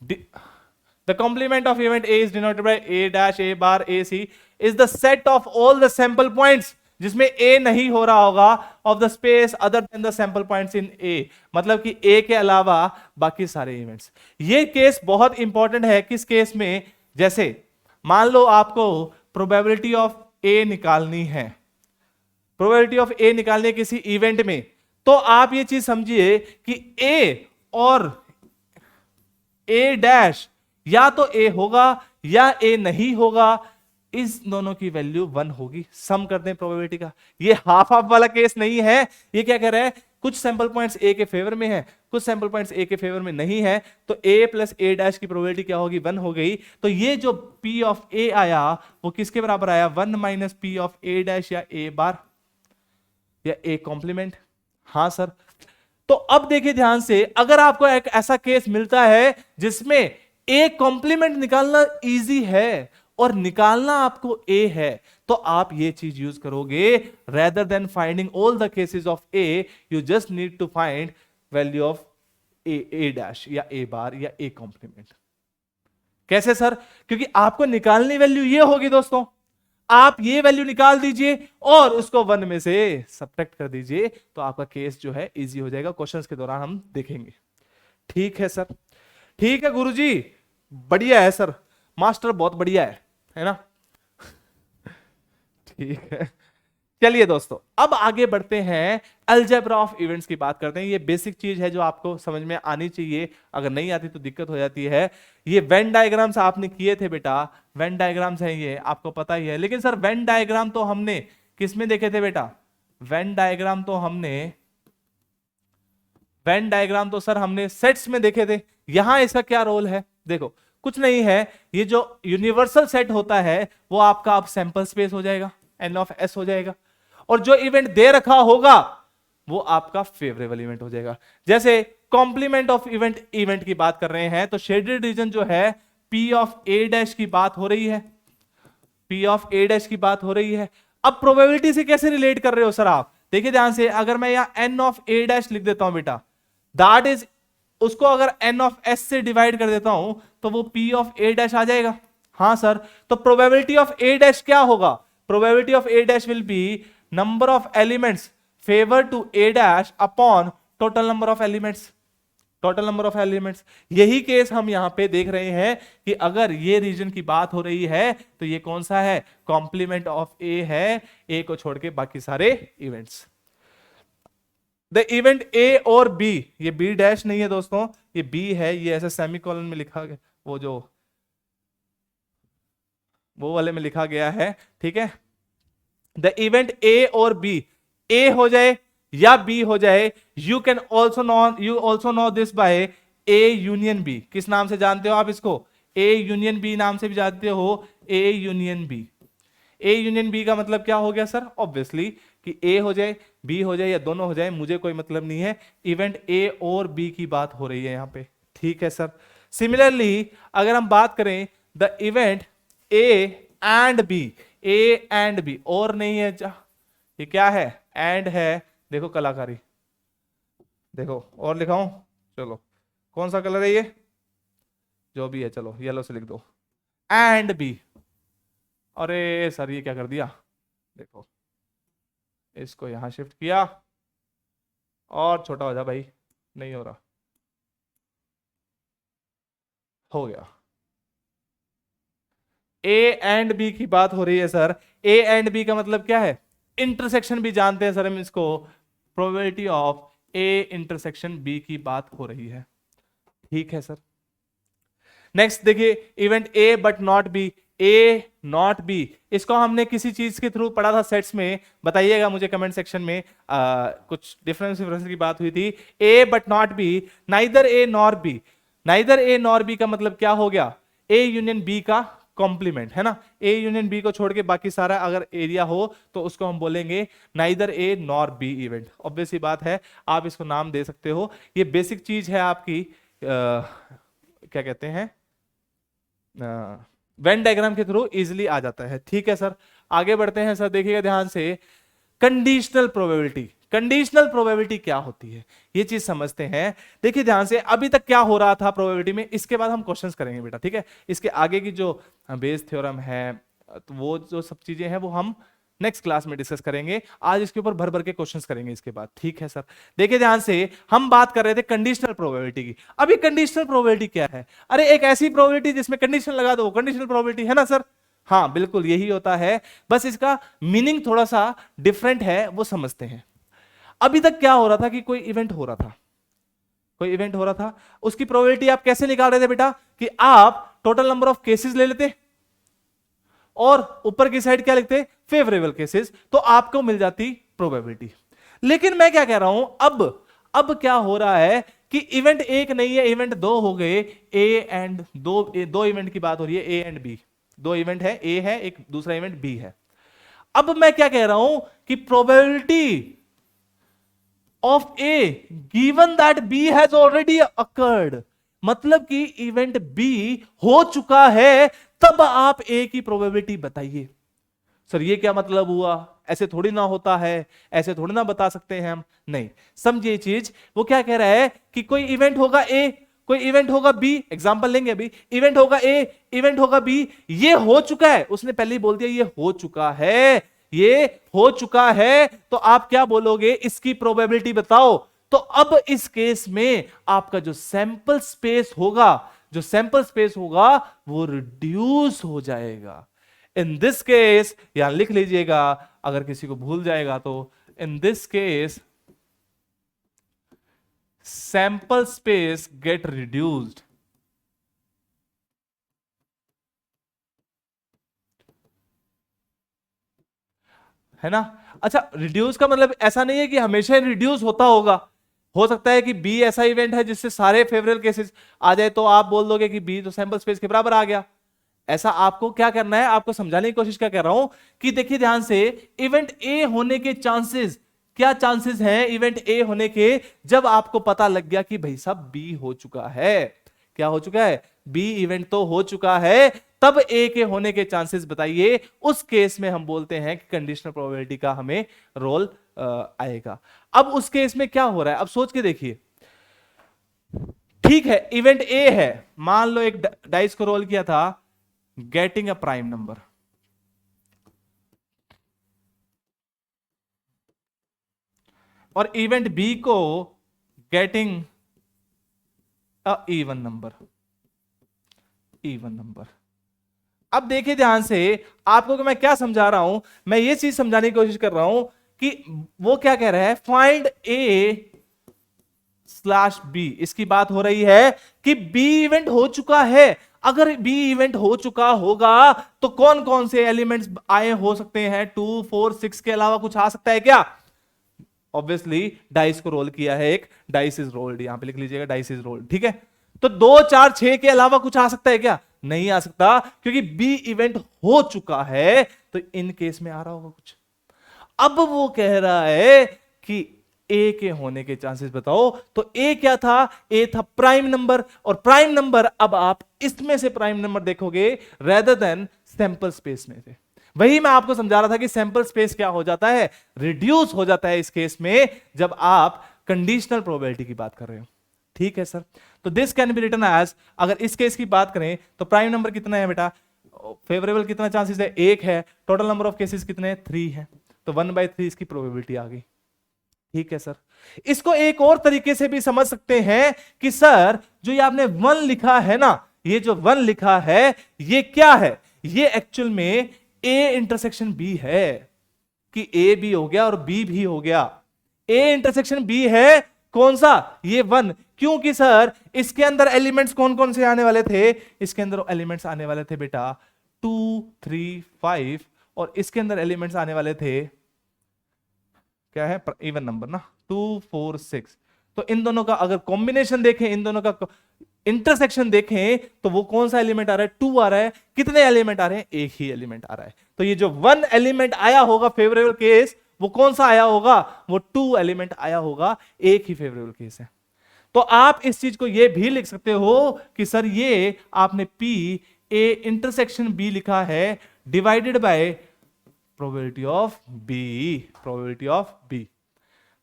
the complement of event A is denoted by A dash A bar A C is the set of all the sample points जिसमें ए नहीं हो रहा होगा of the space other than the sample points in A. मतलब कि ए के अलावा बाकी सारे इवेंट्स। ये केस बहुत इंपॉर्टेंट है। किस केस में? जैसे मान लो आपको प्रोबेबिलिटी ऑफ ए निकालनी है, प्रोबेबिलिटी ऑफ ए निकालने किसी इवेंट में, तो आप ये चीज समझिए कि ए और ए डैश या तो ए होगा या ए नहीं होगा। इस दोनों की वैल्यू 1 होगी। सम कर दें प्रोबेबिलिटी का। ये हाफ हाफ वाला केस नहीं है। ये क्या कह रहा है? कुछ सैंपल पॉइंट्स ए के फेवर में है, कुछ सैंपल पॉइंट्स ए के फेवर में नहीं है, तो ए प्लस ए डैश की प्रोबेबिलिटी क्या होगी? 1 हो गई। तो ये जो पी ऑफ ए आया वो किसके बराबर आया? 1 minus P of A dash या ए बार या ए कॉम्प्लीमेंट। हाँ सर। तो अब देखिए ध्यान से, अगर आपको एक ऐसा केस मिलता है जिसमें ए कॉम्प्लीमेंट निकालना इजी है और निकालना आपको ए है, तो आप ये चीज यूज करोगे। Rather than finding all the cases of A, you just need to find value of A dash या ए बार या ए कॉम्प्लीमेंट। कैसे सर? क्योंकि आपको निकालनी वैल्यू ये होगी दोस्तों। आप ये वैल्यू निकाल दीजिए और उसको 1 में से सब्ट्रैक्ट कर दीजिए, तो आपका केस जो है इजी हो जाएगा। क्वेश्चंस के दौरान हम देखेंगे। ठीक है सर? ठीक है गुरुजी, बढ़िया है सर, मास्टर बहुत बढ़िया है ना? ठीक है, चलिए दोस्तों अब आगे बढ़ते हैं, अलजेब्रा ऑफ इवेंट्स की बात करते हैं। ये बेसिक चीज है जो आपको समझ में आनी चाहिए, अगर नहीं आती तो दिक्कत हो जाती है। ये वेन डायग्राम्स आपने किए थे बेटा, वेन डायग्राम्स हैं ये, आपको पता ही है। लेकिन सर वेन डायग्राम तो हमने किस में देखे थे बेटा? वेन डायग्राम तो सर हमने सेट्स में देखे थे। यहां इसका क्या रोल है? देखो कुछ नहीं है, ये जो यूनिवर्सल सेट होता है वो आपका अब सैंपल स्पेस हो जाएगा, एन ऑफ एस हो जाएगा, और जो इवेंट दे रखा होगा वो आपका फेवरेबल इवेंट हो जाएगा। जैसे कॉम्प्लीमेंट ऑफ इवेंट की बात कर रहे हैं, तो शेडेड रीजन जो है पी ऑफ ए डैश की बात हो रही है, पी ऑफ ए डैश की बात हो रही है। अब प्रोबेबिलिटी से कैसे रिलेट कर रहे हो सर आप? देखिए ध्यान से, अगर मैं यहां एन ऑफ ए डैश लिख देता हूं बेटा, दैट इज, उसको अगर एन ऑफ एस से डिवाइड कर देता हूं तो वो पी ऑफ ए डैश आ जाएगा। हाँ सर, तो प्रोबेबिलिटी ऑफ ए डैश क्या होगा? Probability of A dash will be number of elements favour to A dash upon total number of elements, total number of elements. यही case हम यहां पे देख रहे हैं कि अगर ये रीजन की बात हो रही है तो ये कौन सा है? कॉम्प्लीमेंट ऑफ ए है, ए को छोड़ के बाकी सारे इवेंट्स। द इवेंट ए और बी, ये बी डैश नहीं है दोस्तों, ये बी है, ये ऐसे सेमीकोलन में लिखा गया, वो वाले में लिखा गया है, ठीक है। द इवेंट ए और बी, ए हो जाए या बी हो जाए, you also know this by A union B. किस नाम से जानते हो आप इसको? ए यूनियन बी नाम से भी जानते हो, A union B. A union B का मतलब क्या हो गया सर? ऑब्वियसली कि ए हो जाए, बी हो जाए या दोनों हो जाए, मुझे कोई मतलब नहीं है, इवेंट ए और बी की बात हो रही है यहां पे, ठीक है सर। सिमिलरली अगर हम बात करें the event A and B, A and B, और नहीं है, ये क्या है? एंड है। देखो कलाकारी, देखो और लिखाऊं, चलो कौन सा कलर है ये? जो भी है, चलो येलो से लिख दो, एंड बी। अरे सर ये क्या कर दिया? देखो इसको यहां शिफ्ट किया और छोटा हो जा भाई, नहीं हो रहा, हो गया। ए एंड बी की बात हो रही है सर। ए एंड बी का मतलब क्या है? इंटरसेक्शन भी जानते हैं सर हम इसको। Probability of A intersection B की बात हो रही है। ठीक है सर। नेक्स्ट देखिए, event A but not B. A not B, इसको हमने किसी चीज के थ्रू पढ़ा था सेट्स में, बताइएगा मुझे कमेंट सेक्शन में। कुछ डिफरेंस की बात हुई थी। A but not B, neither A nor B. Neither A nor B का मतलब क्या हो गया? ए यूनियन बी का कॉम्प्लीमेंट, है ना। ए यूनियन बी को छोड़ के बाकी सारा अगर एरिया हो तो उसको हम बोलेंगे neither A nor B event. Obvious ही बात है, आप इसको नाम दे सकते हो। ये बेसिक चीज है आपकी, क्या कहते हैं, वेन डायग्राम के थ्रू इजिली आ जाता है। ठीक है सर, आगे बढ़ते हैं सर। देखिएगा ध्यान से, कंडीशनल प्रोबेबिलिटी। कंडीशनल प्रोबेबिलिटी क्या होती है, ये चीज समझते हैं। देखिए ध्यान से, अभी तक क्या हो रहा था प्रोबेबिलिटी में, इसके बाद हम क्वेश्चंस करेंगे बेटा। ठीक है, इसके आगे की जो बेस थ्योरम है, तो वो जो सब चीजें हैं वो हम नेक्स्ट क्लास में डिस्कस करेंगे। आज इसके ऊपर भर भर के क्वेश्चंस करेंगे इसके बाद। ठीक है सर, देखिए ध्यान से, हम बात कर रहे थे कंडीशनल प्रोबेबिलिटी की। अभी कंडीशनल प्रोबेबिलिटी क्या है? अरे एक ऐसी प्रोबेबिलिटी जिसमें कंडीशन लगा दो, कंडीशनल प्रोबेबिलिटी है ना सर। हाँ बिल्कुल यही होता है, बस इसका मीनिंग थोड़ा सा डिफरेंट है, वो समझते हैं। अभी तक क्या हो रहा था कि कोई इवेंट हो रहा था, कोई इवेंट हो रहा था, उसकी प्रोबेबिलिटी आप कैसे निकाल रहे थे बेटा? कि आप टोटल नंबर ऑफ केसेस ले लेते और ऊपर की साइड क्या लिखते? फेवरेबल केसेस, तो आपको मिल जाती प्रोबेबिलिटी। लेकिन मैं क्या कह रहा हूं, अब क्या हो रहा है कि इवेंट एक नहीं है, इवेंट दो हो गए। ए एंड दो इवेंट की बात हो रही है, ए एंड बी। दो इवेंट है, ए है एक, दूसरा इवेंट बी है। अब मैं क्या कह रहा हूं कि probability of A given that B has already occurred, मतलब कि इवेंट बी हो चुका है, तब आप ए की प्रोबेबिलिटी बताइए। सर ये क्या मतलब हुआ? ऐसे थोड़ी ना होता है, ऐसे थोड़ी ना बता सकते हैं हम। नहीं, समझिए चीज। वो क्या कह रहा है कि कोई इवेंट होगा ए, कोई इवेंट होगा बी, एग्जांपल लेंगे अभी। इवेंट होगा ए, इवेंट होगा बी, ये हो चुका है, उसने पहले ही बोल दिया ये हो चुका है, ये हो चुका है, तो आप क्या बोलोगे? इसकी प्रोबेबिलिटी बताओ। तो अब इस केस में आपका जो सैंपल स्पेस होगा, जो सैंपल स्पेस होगा वो रिड्यूस हो जाएगा। इन दिस केस, यहां लिख लीजिएगा अगर किसी को भूल जाएगा तो, in this case sample space gate reduced. है ना। अच्छा, रिड्यूस का मतलब ऐसा नहीं है कि हमेशा रिड्यूस होता होगा। हो सकता है कि बी ऐसा इवेंट है जिससे सारे फेवरेबल केसेस आ जाए, तो आप बोल दोगे कि बी तो सैंपल स्पेस के बराबर आ गया। ऐसा आपको क्या करना है, आपको समझाने की कोशिश क्या कर रहा हूं कि देखिए ध्यान से, इवेंट ए होने के चांसेस, क्या चांसेस हैं इवेंट ए होने के? जब आपको पता लग गया कि भाई साहब बी हो चुका है। क्या हो चुका है? बी इवेंट तो हो चुका है, तब ए के होने के चांसेस बताइए। उस केस में हम बोलते हैं कि कंडीशनल प्रोबेबिलिटी का हमें रोल आएगा। अब उस केस में क्या हो रहा है, अब सोच के देखिए। ठीक है, इवेंट ए है, मान लो एक डाइस को रोल किया था, गेटिंग अ प्राइम नंबर, और इवेंट बी को getting a even number, even number. अब देखिए ध्यान से, आपको मैं क्या समझा रहा हूं, मैं ये चीज समझाने की कोशिश कर रहा हूं कि वो क्या कह रहा है, फाइंड ए स्लैश बी। इसकी बात हो रही है कि बी इवेंट हो चुका है। अगर बी इवेंट हो चुका होगा तो कौन कौन से एलिमेंट्स आए हो सकते हैं? 2, 4, 6 के अलावा कुछ आ सकता है क्या? ऑब्वियसली डाइस को रोल किया है, एक डाइस इज रोल्ड, यहां पे लिख लीजिएगा डाइस इज रोल्ड। ठीक है, तो 2, 4, 6 के अलावा कुछ आ सकता है क्या? नहीं आ सकता, क्योंकि बी इवेंट हो चुका है। तो इन केस में आ रहा होगा कुछ। अब वो कह रहा है कि ए के होने के चांसेस बताओ। तो ए क्या था? ए था प्राइम नंबर, और प्राइम नंबर अब आप इसमें से प्राइम नंबर देखोगे रेदर देन सैंपल स्पेस में से। वही मैं आपको समझा रहा था कि सैंपल स्पेस क्या हो जाता है, रिड्यूस हो जाता है इस केस में, जब आप कंडीशनल प्रोबेबिलिटी की बात कर रहे हो। ठीक है सर, तो this can be written as, अगर इस केस की बात करें तो प्राइम नंबर कितना है बेटा? फेवरेबल कितना चांसेस है? 1 है। टोटल नंबर ऑफ केसेस कितने? 3 है। तो 1/3 इसकी प्रोबेबिलिटी आ गई। ठीक है सर, इसको एक और तरीके से भी समझ सकते हैं कि सर जो ये आपने 1 लिखा है ना, ये जो 1 लिखा है ये क्या है, ये एक्चुअल में ए इंटरसेक्शन बी है, कि ए भी हो गया और बी भी हो गया। ए इंटरसेक्शन बी है कौन सा, ये 1, क्योंकि सर इसके अंदर एलिमेंट्स कौन कौन से आने वाले थे, इसके अंदर एलिमेंट्स आने वाले थे बेटा 2 3 5, और इसके अंदर एलिमेंट्स आने वाले थे, क्या है, इवन नंबर ना, 2 4 6। तो इन दोनों का अगर कॉम्बिनेशन देखें, इन दोनों का इंटरसेक्शन देखें, तो वो कौन सा एलिमेंट आ रहा है, 2 आ रहा है। कितने एलिमेंट आ रहे हैं, एक ही एलिमेंट आ रहा है। तो ये जो 1 एलिमेंट आया होगा फेवरेबल केस, वो कौन सा आया होगा, वो 2 एलिमेंट आया होगा, एक ही फेवरेबल केस है। तो आप इस चीज को ये भी लिख सकते हो कि सर ये आपने P A इंटरसेक्शन B लिखा है divided by probability of B, probability of B।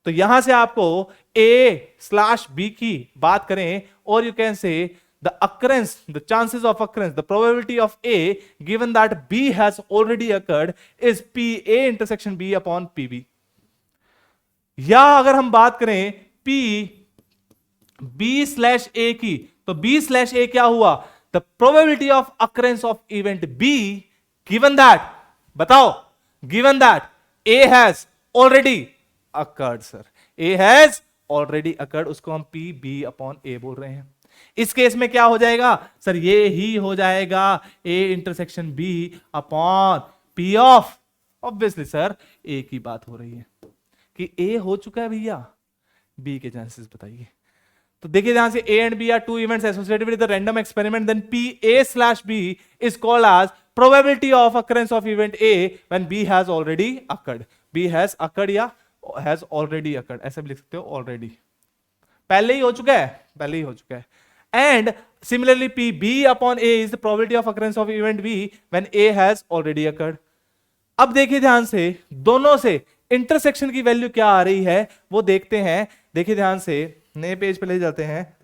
तो यहां से आपको A/B की बात करें, और यू कैन से the occurrence, the chances of occurrence, the probability of A given that B has already occurred is PA intersection B upon PB। या अगर हम बात करें P B/A की, तो B/A क्या हुआ, the probability of occurrence of event B given that, बताओ, given that A has already occurred, sir, A has already occurred, उसको हम PB upon A बोल रहे हैं। इस केस में क्या हो जाएगा सर, ये ही हो जाएगा A intersection B upon P of, obviously sir A की बात हो रही है कि A हो चुका है भैया, B के चांसेस बताइए। तो देखिए ध्यान से, A and B are two events associated with the random experiment, then PA/B is called as probability of occurrence of event A when B has already occurred। B has occurred या has already occurred, ऐसे भी लिख सकते हो, already पहले ही हो चुका है, पहले ही हो चुका है। And similarly PB upon A is the probability of occurrence of event B when A has already occurred। अब देखिए ध्यान से, दोनों से इंटरसेक्शन की वैल्यू क्या आ रही है वो देखते हैं। देखिए ध्यान से, नए पेज पे ले जाते हैं।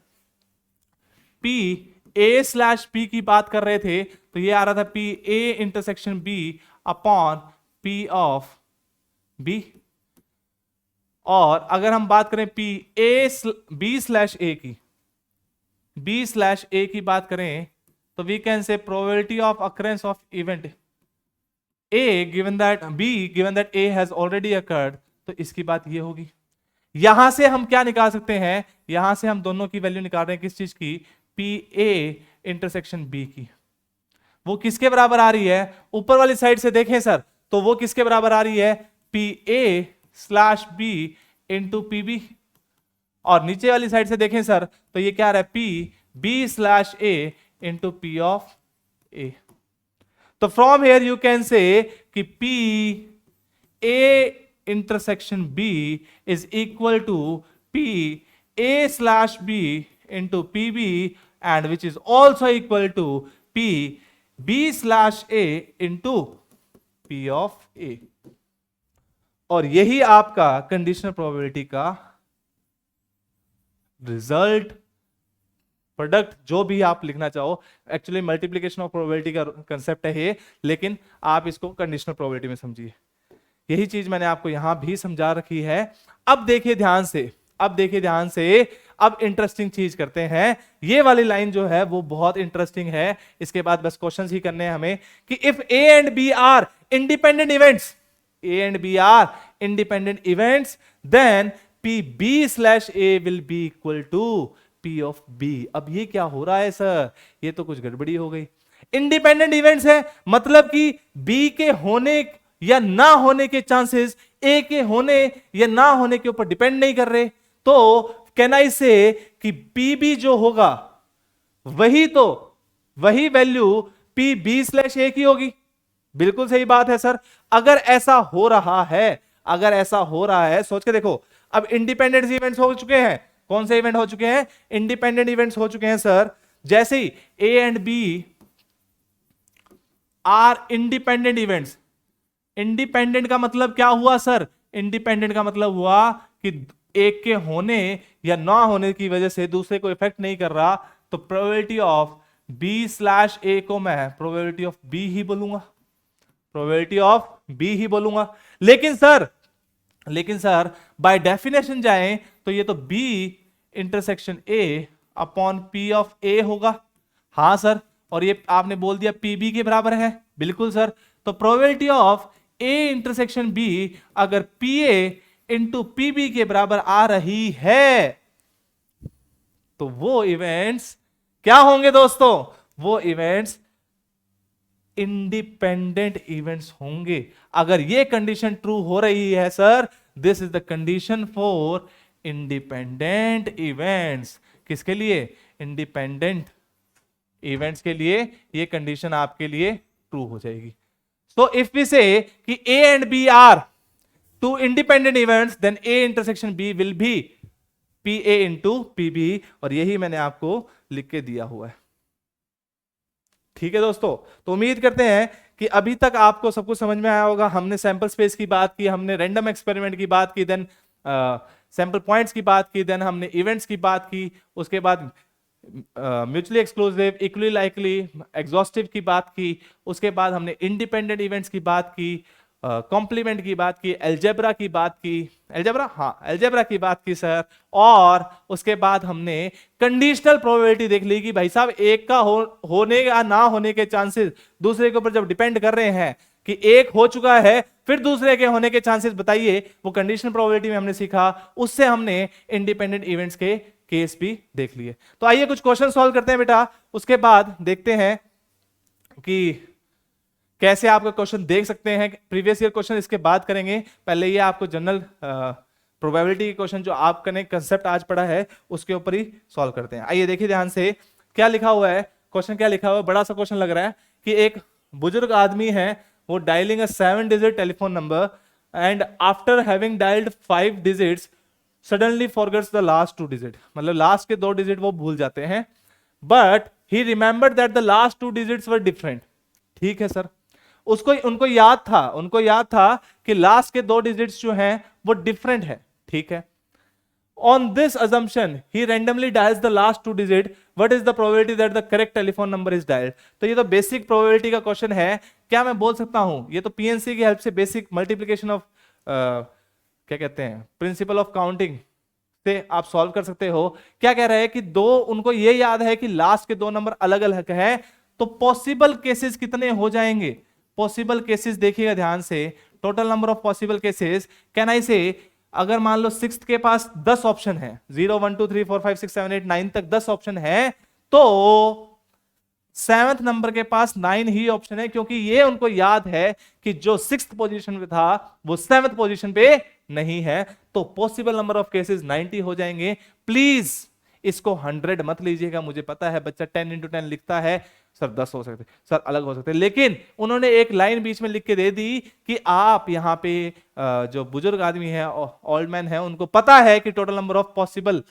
P A/B की बात कर रहे थे, तो ये आ रहा था P A intersection B upon P of B। और अगर हम बात करें P B/A की, B/A की बात करें, तो we can say probability of occurrence of event A given that B given that A has already occurred, तो इसकी बात ये होगी। यहां से हम क्या निकाल सकते हैं, यहां से हम दोनों की वैल्यू निकाल रहे हैं, किस चीज की, PA इंटरसेक्शन B की। वो किसके बराबर आ रही है, ऊपर वाली साइड से देखें सर, तो वो किसके बराबर आ रही है, PA/B इंटू PB। और नीचे वाली साइड से देखें सर, तो ये क्या आ रहा है, PB/A into P of A। तो from here you can say कि PA intersection B is equal to PA/B into PB, and which is also equal to PB/A into P of A। और यही आपका कंडीशनल प्रोबेबिलिटी का result, product, जो भी आप लिखना चाहो, एक्चुअली मल्टीप्लिकेशन ऑफ प्रोबेबिलिटी का कंसेप्ट है ये, लेकिन आप इसको कंडीशनल प्रोबेबिलिटी में समझिए। यही चीज मैंने आपको यहां भी समझा रखी है। अब देखिए ध्यान से, अब देखिए ध्यान से, अब इंटरेस्टिंग चीज करते हैं। ये वाली लाइन जो है वो बहुत इंटरेस्टिंग है। इसके बाद बस क्वेश्चंस ही करने हैं हमें कि if A and B are independent events, A and B are independent events, then PB/A will be equal to P of B। अब ये क्या हो रहा है सर, ये तो कुछ गड़बड़ी हो गई। इंडिपेंडेंट इवेंट्स है मतलब कि B के होने या ना होने के चांसेस A के होने या ना होने के ऊपर डिपेंड नहीं कर रहे। तो कैन आई से कि PB जो होगा वही वैल्यू PB/A की होगी। बिल्कुल सही बात है सर। अगर ऐसा हो रहा है, अगर ऐसा हो रहा है, सोच के देखो, अब इंडिपेंडेंट इवेंट्स हो चुके हैं। कौन से इवेंट हो चुके हैं, इंडिपेंडेंट इवेंट्स हो चुके हैं सर। जैसे ही A and B are independent events. Independent का मतलब क्या हुआ सर, इंडिपेंडेंट का मतलब हुआ कि एक के होने या ना होने की वजह से दूसरे को इफेक्ट नहीं कर रहा। तो प्रोबेबिलिटी ऑफ B/A को मैं प्रोबेबिलिटी ऑफ B ही बोलूंगा, प्रोबेबिलिटी ऑफ B ही बोलूंगा। लेकिन सर बाय डेफिनेशन जाएं तो ये तो B intersection A upon P of A होगा। हाँ सर, और ये आपने बोल दिया पीबी के बराबर है, बिल्कुल सर। तो probability of A intersection B अगर पी ए इंटू पीबी के बराबर आ रही है तो वो इवेंट्स क्या होंगे दोस्तों? वो इवेंट्स इंडिपेंडेंट इवेंट्स होंगे। अगर ये कंडीशन ट्रू हो रही है sir, this is the condition for independent events. किसके लिए? इंडिपेंडेंट इवेंट्स के लिए ये कंडीशन आपके लिए ट्रू हो जाएगी। सो इफ वी से कि A and B are two independent events, then A intersection B will be P A into P B, और यही मैंने आपको लिख के दिया हुआ है। ठीक है दोस्तों, तो उम्मीद करते हैं कि अभी तक आपको सब कुछ समझ में आया होगा। हमने सैंपल स्पेस की बात की, हमने रैंडम एक्सपेरिमेंट की बात की, देन सैंपल पॉइंट्स की बात की, देन हमने इवेंट्स की बात की, उसके बाद mutually exclusive, equally likely, exhaustive की बात की, उसके बाद हमने इंडिपेंडेंट इवेंट्स की बात की, कॉम्प्लीमेंट की बात की, अलजेब्रा की बात की, अलजेब्रा की बात की सर, और उसके बाद हमने कंडीशनल प्रोबेबिलिटी देख ली कि भाई साहब एक का होने या ना होने के चांसेस दूसरे के ऊपर जब डिपेंड कर रहे हैं कि एक हो चुका है फिर दूसरे के होने के चांसेस बताइए, वो कंडीशनल प्रोबेबिलिटी में हमने सीखा। उससे हमने इंडिपेंडेंट इवेंट्स के केस भी देख लिए। तो आइए कुछ क्वेश्चन सॉल्व करते हैं बेटा, उसके बाद देखते हैं कि कैसे आपका क्वेश्चन देख सकते हैं। प्रीवियस ईयर क्वेश्चन इसके बाद करेंगे, पहले ये आपको जनरल प्रोबेबिलिटी के क्वेश्चन जो आपने कंसेप्ट आज पढ़ा है उसके ऊपर ही सॉल्व करते हैं। आइए देखिए ध्यान से क्या लिखा हुआ है, क्वेश्चन क्या लिखा हुआ है। बड़ा सा क्वेश्चन लग रहा है कि एक बुजुर्ग आदमी है, वो dialing a 7 digit telephone number and after having dialed 5 digits suddenly forgets the last 2 digit, मतलब लास्ट के 2 डिजिट वो भूल जाते हैं, but he remembered that the last 2 digits were different. ठीक है सर, उनको याद था कि लास्ट के 2 डिजिट्स जो हैं वो डिफरेंट है। ठीक है, on this assumption he randomly dials the last 2 digit, what is the probability that the correct telephone number is dialed? तो ये तो बेसिक प्रोबेबिलिटी का क्वेश्चन है। क्या मैं बोल सकता हूं, ये तो पीएनसी की हेल्प से बेसिक मल्टीप्लिकेशन ऑफ क्या कहते हैं प्रिंसिपल ऑफ काउंटिंग से आप सॉल्व कर सकते हो। क्या कह रहे हैं कि उनको ये याद है कि लास्ट के 2 नंबर अलग अलग हैं, तो पॉसिबल केसेस कितने हो जाएंगे? पॉसिबल केसेस देखिएगा ध्यान से, total number of possible cases, can I से अगर मान लो 6th के पास 10 ऑप्शन है, 0 1 2 3 4 5 6 7 8 9 तक 10 ऑप्शन है, तो 7th नंबर के पास 9 ही ऑप्शन है, क्योंकि ये उनको याद है कि जो 6th पोजीशन पे था वो 7th पोजीशन पे नहीं है। तो पॉसिबल नंबर ऑफ केसेस 90 हो जाएंगे। प्लीज इसको 100 मत लीजिएगा, मुझे पता है बच्चा 10 into 10 लिखता है, सर 10 हो सकते, सर अलग हो सकते, लेकिन उन्होंने एक लाइन बीच में लिख के दे दी कि आप यहाँ पे जो बुजुर्ग आदमी है, ओल्ड मैन है, उनको पता है कि total number of possible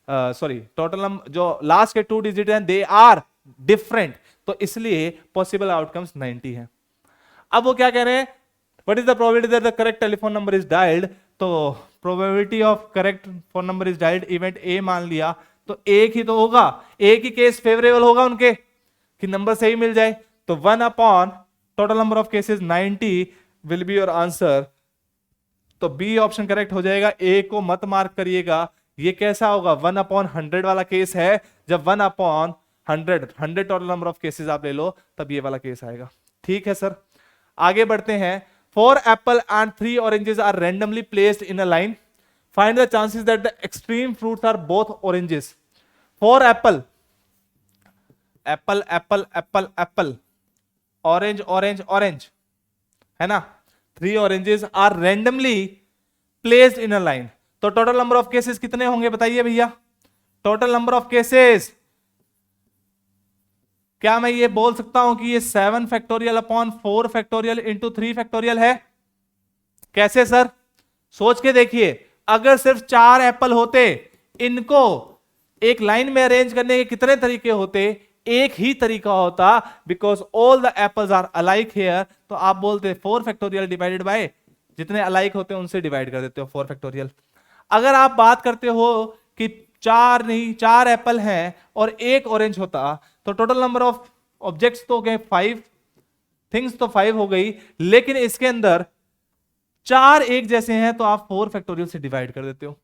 total number जो लास्ट के 2 डिजिट हैं दे आर डिफरेंट, तो इसलिए पॉसिबल आउटकम्स 90 है। अब वो क्या कह रहे हैं, what is the probability that the correct telephone number is dialled? तो probability of correct phone number is dialled, event A मान लिया, तो एक ही तो होगा, एक ही केस फेवरेबल होगा उनके कि नंबर सही मिल जाए, तो 1 upon total number of cases 90 will be your answer. तो बी ऑप्शन करेक्ट हो जाएगा, ए को मत मार्क करिएगा। ये कैसा होगा, 1 अपॉन 100 वाला केस है, जब 1 upon 100 total number of cases आप ले लो तब ये वाला केस आएगा। ठीक है सर, आगे बढ़ते हैं। 4 apple and 3 oranges are randomly placed in a line, find the chances that the extreme fruits are both oranges. 4 apple, apple apple apple apple, orange orange orange, है ना, 3 oranges are randomly placed in a line, तो total number of cases कितने होंगे बताइए भैया? Total number of cases, क्या मैं ये बोल सकता हूं कि ये 7 factorial upon 4 factorial into 3 factorial है? कैसे सर, सोच के देखिए, अगर सिर्फ 4 एप्पल होते, इनको एक लाइन में अरेंज करने के कितने तरीके होते? एक ही तरीका होता, because all the apples are alike here, तो आप बोलते 4 फैक्टोरियल डिवाइडेड बाय जितने अलाइक होते हैं उनसे डिवाइड कर देते हो 4 फैक्टोरियल। अगर आप बात करते हो कि 4 एप्पल हैं और 1 ऑरेंज होता, तो टोटल नंबर ऑफ ऑब्जेक्ट्स तो गए 5, थिंग्स तो 5 हो गई, लेकिन इसके अंदर 4 एक जैसे हैं, तो आप 4 फैक्टोरियल से डिवाइड कर देते हो,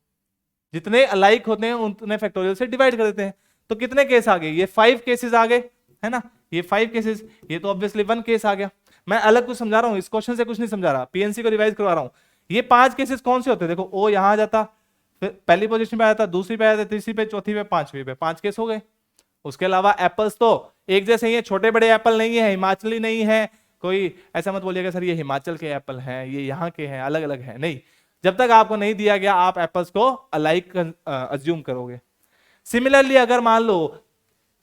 जितने अलाइक होते हैं उतने फैक्टोरियल से डिवाइड कर देते हैं। तो कितने केस आ गए? ये 5 केसेस आ गए, है ना, ये 5 केसेस, ये तो ऑब्वियसली 1 केस आ गया। मैं अलग कुछ समझा रहा हूँ, इस क्वेश्चन से कुछ नहीं समझा रहा, पीएनसी को रिवाइज करवा रहा हूँ। ये 5 केसेस कौन से होते हैं, देखो ओ यहां आ जाता, फिर पहली पोजीशन पे आ जाता, दूसरी पे आ जाता, तीसरी पे, चौथी पे, पांचवी पे, 5 केस हो गए। उसके अलावा एप्पल्स तो एक जैसे ही है, छोटे बड़े एप्पल नहीं है, हिमाचली नहीं है, कोई ऐसा मत बोलिएगा सर ये हिमाचल के एप्पल हैं, ये यहाँ के हैं, अलग अलग है, नहीं। जब तक आपको नहीं दिया गया आप एप्पल्स को अलाइक अज्यूम करोगे। सिमिलरली अगर मान लो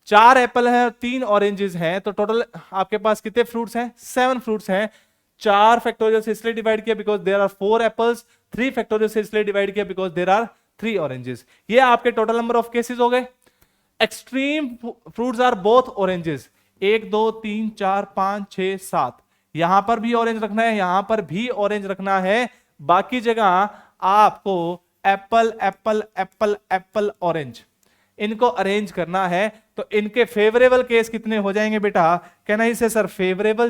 4 एप्पल है, 3 ऑरेंजेस हैं, तो टोटल आपके पास कितने फ्रूट्स हैं, 7 फ्रूट्स हैं। 4 फैक्टोरियल से इसलिए डिवाइड किया because there are 4 apples, 3 factorial से इसलिए डिवाइड किया बिकॉज देयर आर 3 ऑरेंजेस। ये आपके टोटल नंबर ऑफ केसेस हो गए। Extreme fruits are both oranges, 1 2 3 4 5 6 7, यहां पर भी ऑरेंज रखना है, यहां पर भी ऑरेंज रखना है, बाकी जगह आपको Apple apple apple apple orange इनको अरेंज करना है। तो इनके फेवरेबल केस कितने हो जाएंगे बेटा, कहना इसे सर फेवरेबल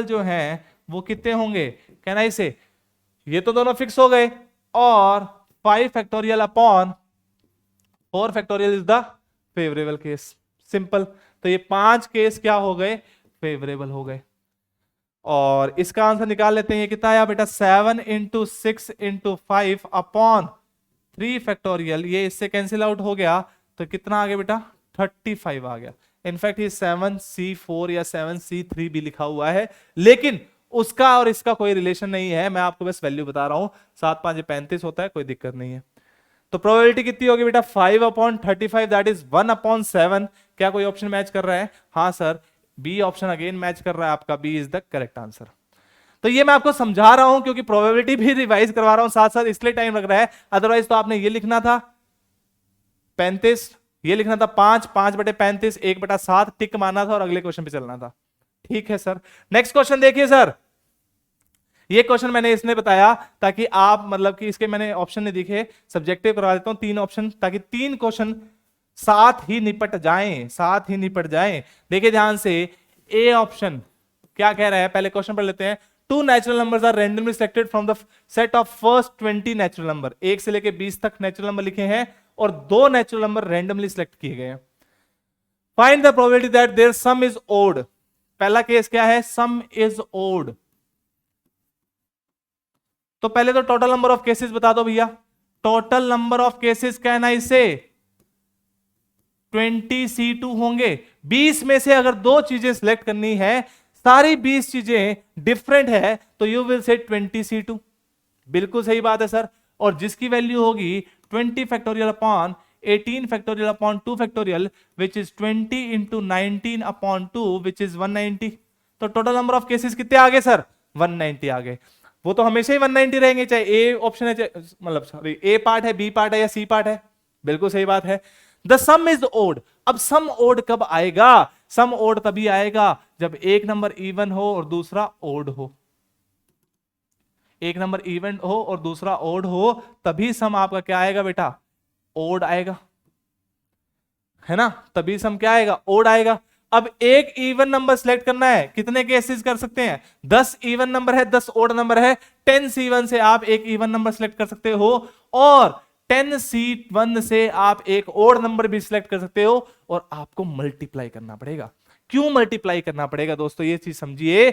जो है वो कितने होंगे, कहना इसे, ये तो दोनों फिक्स हो गए, और 5 factorial upon 4 factorial is the favourable case, simple. तो ये 5 केस क्या हो गए, फेवरेबल हो गए। और इसका आंसर निकाल लेते हैं, ये कितना आया बेटा, 7 इंटू 6 इंटू 5 अपॉन 3 फैक्टोरियल, ये इससे कैंसिल आउट हो गया, तो कितना आ गया बेटा, 35 आ गया। इनफैक्ट ये 7C4 या 7C3 भी लिखा हुआ है, लेकिन उसका और इसका कोई रिलेशन नहीं है, मैं आपको बस वैल्यू बता रहा हूं। 7 5 35 होता है, कोई दिक्कत नहीं है। तो प्रोबेबिलिटी कितनी होगी बेटा, 5/35, दैट इज 1/7। क्या कोई ऑप्शन मैच कर रहा है, हाँ sir, B option again match कर रहा है, आपका B is the correct answer. तो ये मैं आपको समझा रहा हूं क्योंकि प्रोबेबिलिटी भी रिवाइज करवा रहा हूं साथ साथ, इसलिए टाइम लग रहा है। अदरवाइज तो आपने ये लिखना था 35, ये लिखना था 5 5/35, 1/7 टिक मारना था और अगले क्वेश्चन पे चलना था। ठीक है सर, नेक्स्ट क्वेश्चन देखिए सर। ये क्वेश्चन मैंने इसने बताया ताकि आप मतलब कि इसके मैंने ऑप्शन नहीं दिखे, सब्जेक्टिव करवा देता हूं 3 ऑप्शन, ताकि 3 क्वेश्चन साथ ही निपट जाएं। देखिए ध्यान से, ए ऑप्शन क्या कह रहा है, पहले क्वेश्चन पढ़ लेते हैं। 2 natural numbers are randomly selected from the set of first 20 natural number, 1 से लेके 20 तक नेचुरल नंबर लिखे हैं और 2 नेचुरल नंबर रैंडमली सिलेक्ट किए गए हैं। Find the probability that their sum is odd. पहला केस क्या है, सम इज ओड। तो पहले तो टोटल नंबर ऑफ केसेस बता दो भैया, टोटल नंबर ऑफ केसेस कहना इसे 20C2 होंगे। 20 में से अगर 2 चीजें सिलेक्ट करनी है, सारी 20 चीजें डिफरेंट है, तो यू विल से 20C2। बिल्कुल सही बात है सर। और जिसकी वैल्यू होगी 20 factorial upon 18 factorial upon 2 factorial which is 20 into 19 upon 2 which is 190। तो टोटल नंबर ऑफ केसेस कितने आ गए सर, 190 आ गए। वो तो हमेशा ही 190 रहेंगे, चाहे ए ऑप्शन है, चाहे मतलब सॉरी ए पार्ट है, बी पार्ट है या सी पार्ट है। बिल्कुल सही बात है। The sum is odd. अब सम ओड कब आएगा, सम ओड तभी आएगा जब एक नंबर इवन हो और दूसरा ओड हो। एक नंबर इवन हो और दूसरा ओड हो, तभी सम आपका क्या आएगा बेटा, ओड आएगा, है ना, तभी सम क्या आएगा, ओड आएगा। अब एक इवन नंबर सिलेक्ट करना है, कितने केसेस कर सकते हैं, 10 इवन नंबर है, 10 ओड नंबर है, 10C1 से आप एक इवन नंबर सिलेक्ट कर सकते हो और 10C1 से आप एक ओड नंबर भी सिलेक्ट कर सकते हो, और आपको मल्टीप्लाई करना पड़ेगा। क्यों मल्टीप्लाई करना पड़ेगा दोस्तों, ये चीज समझिए,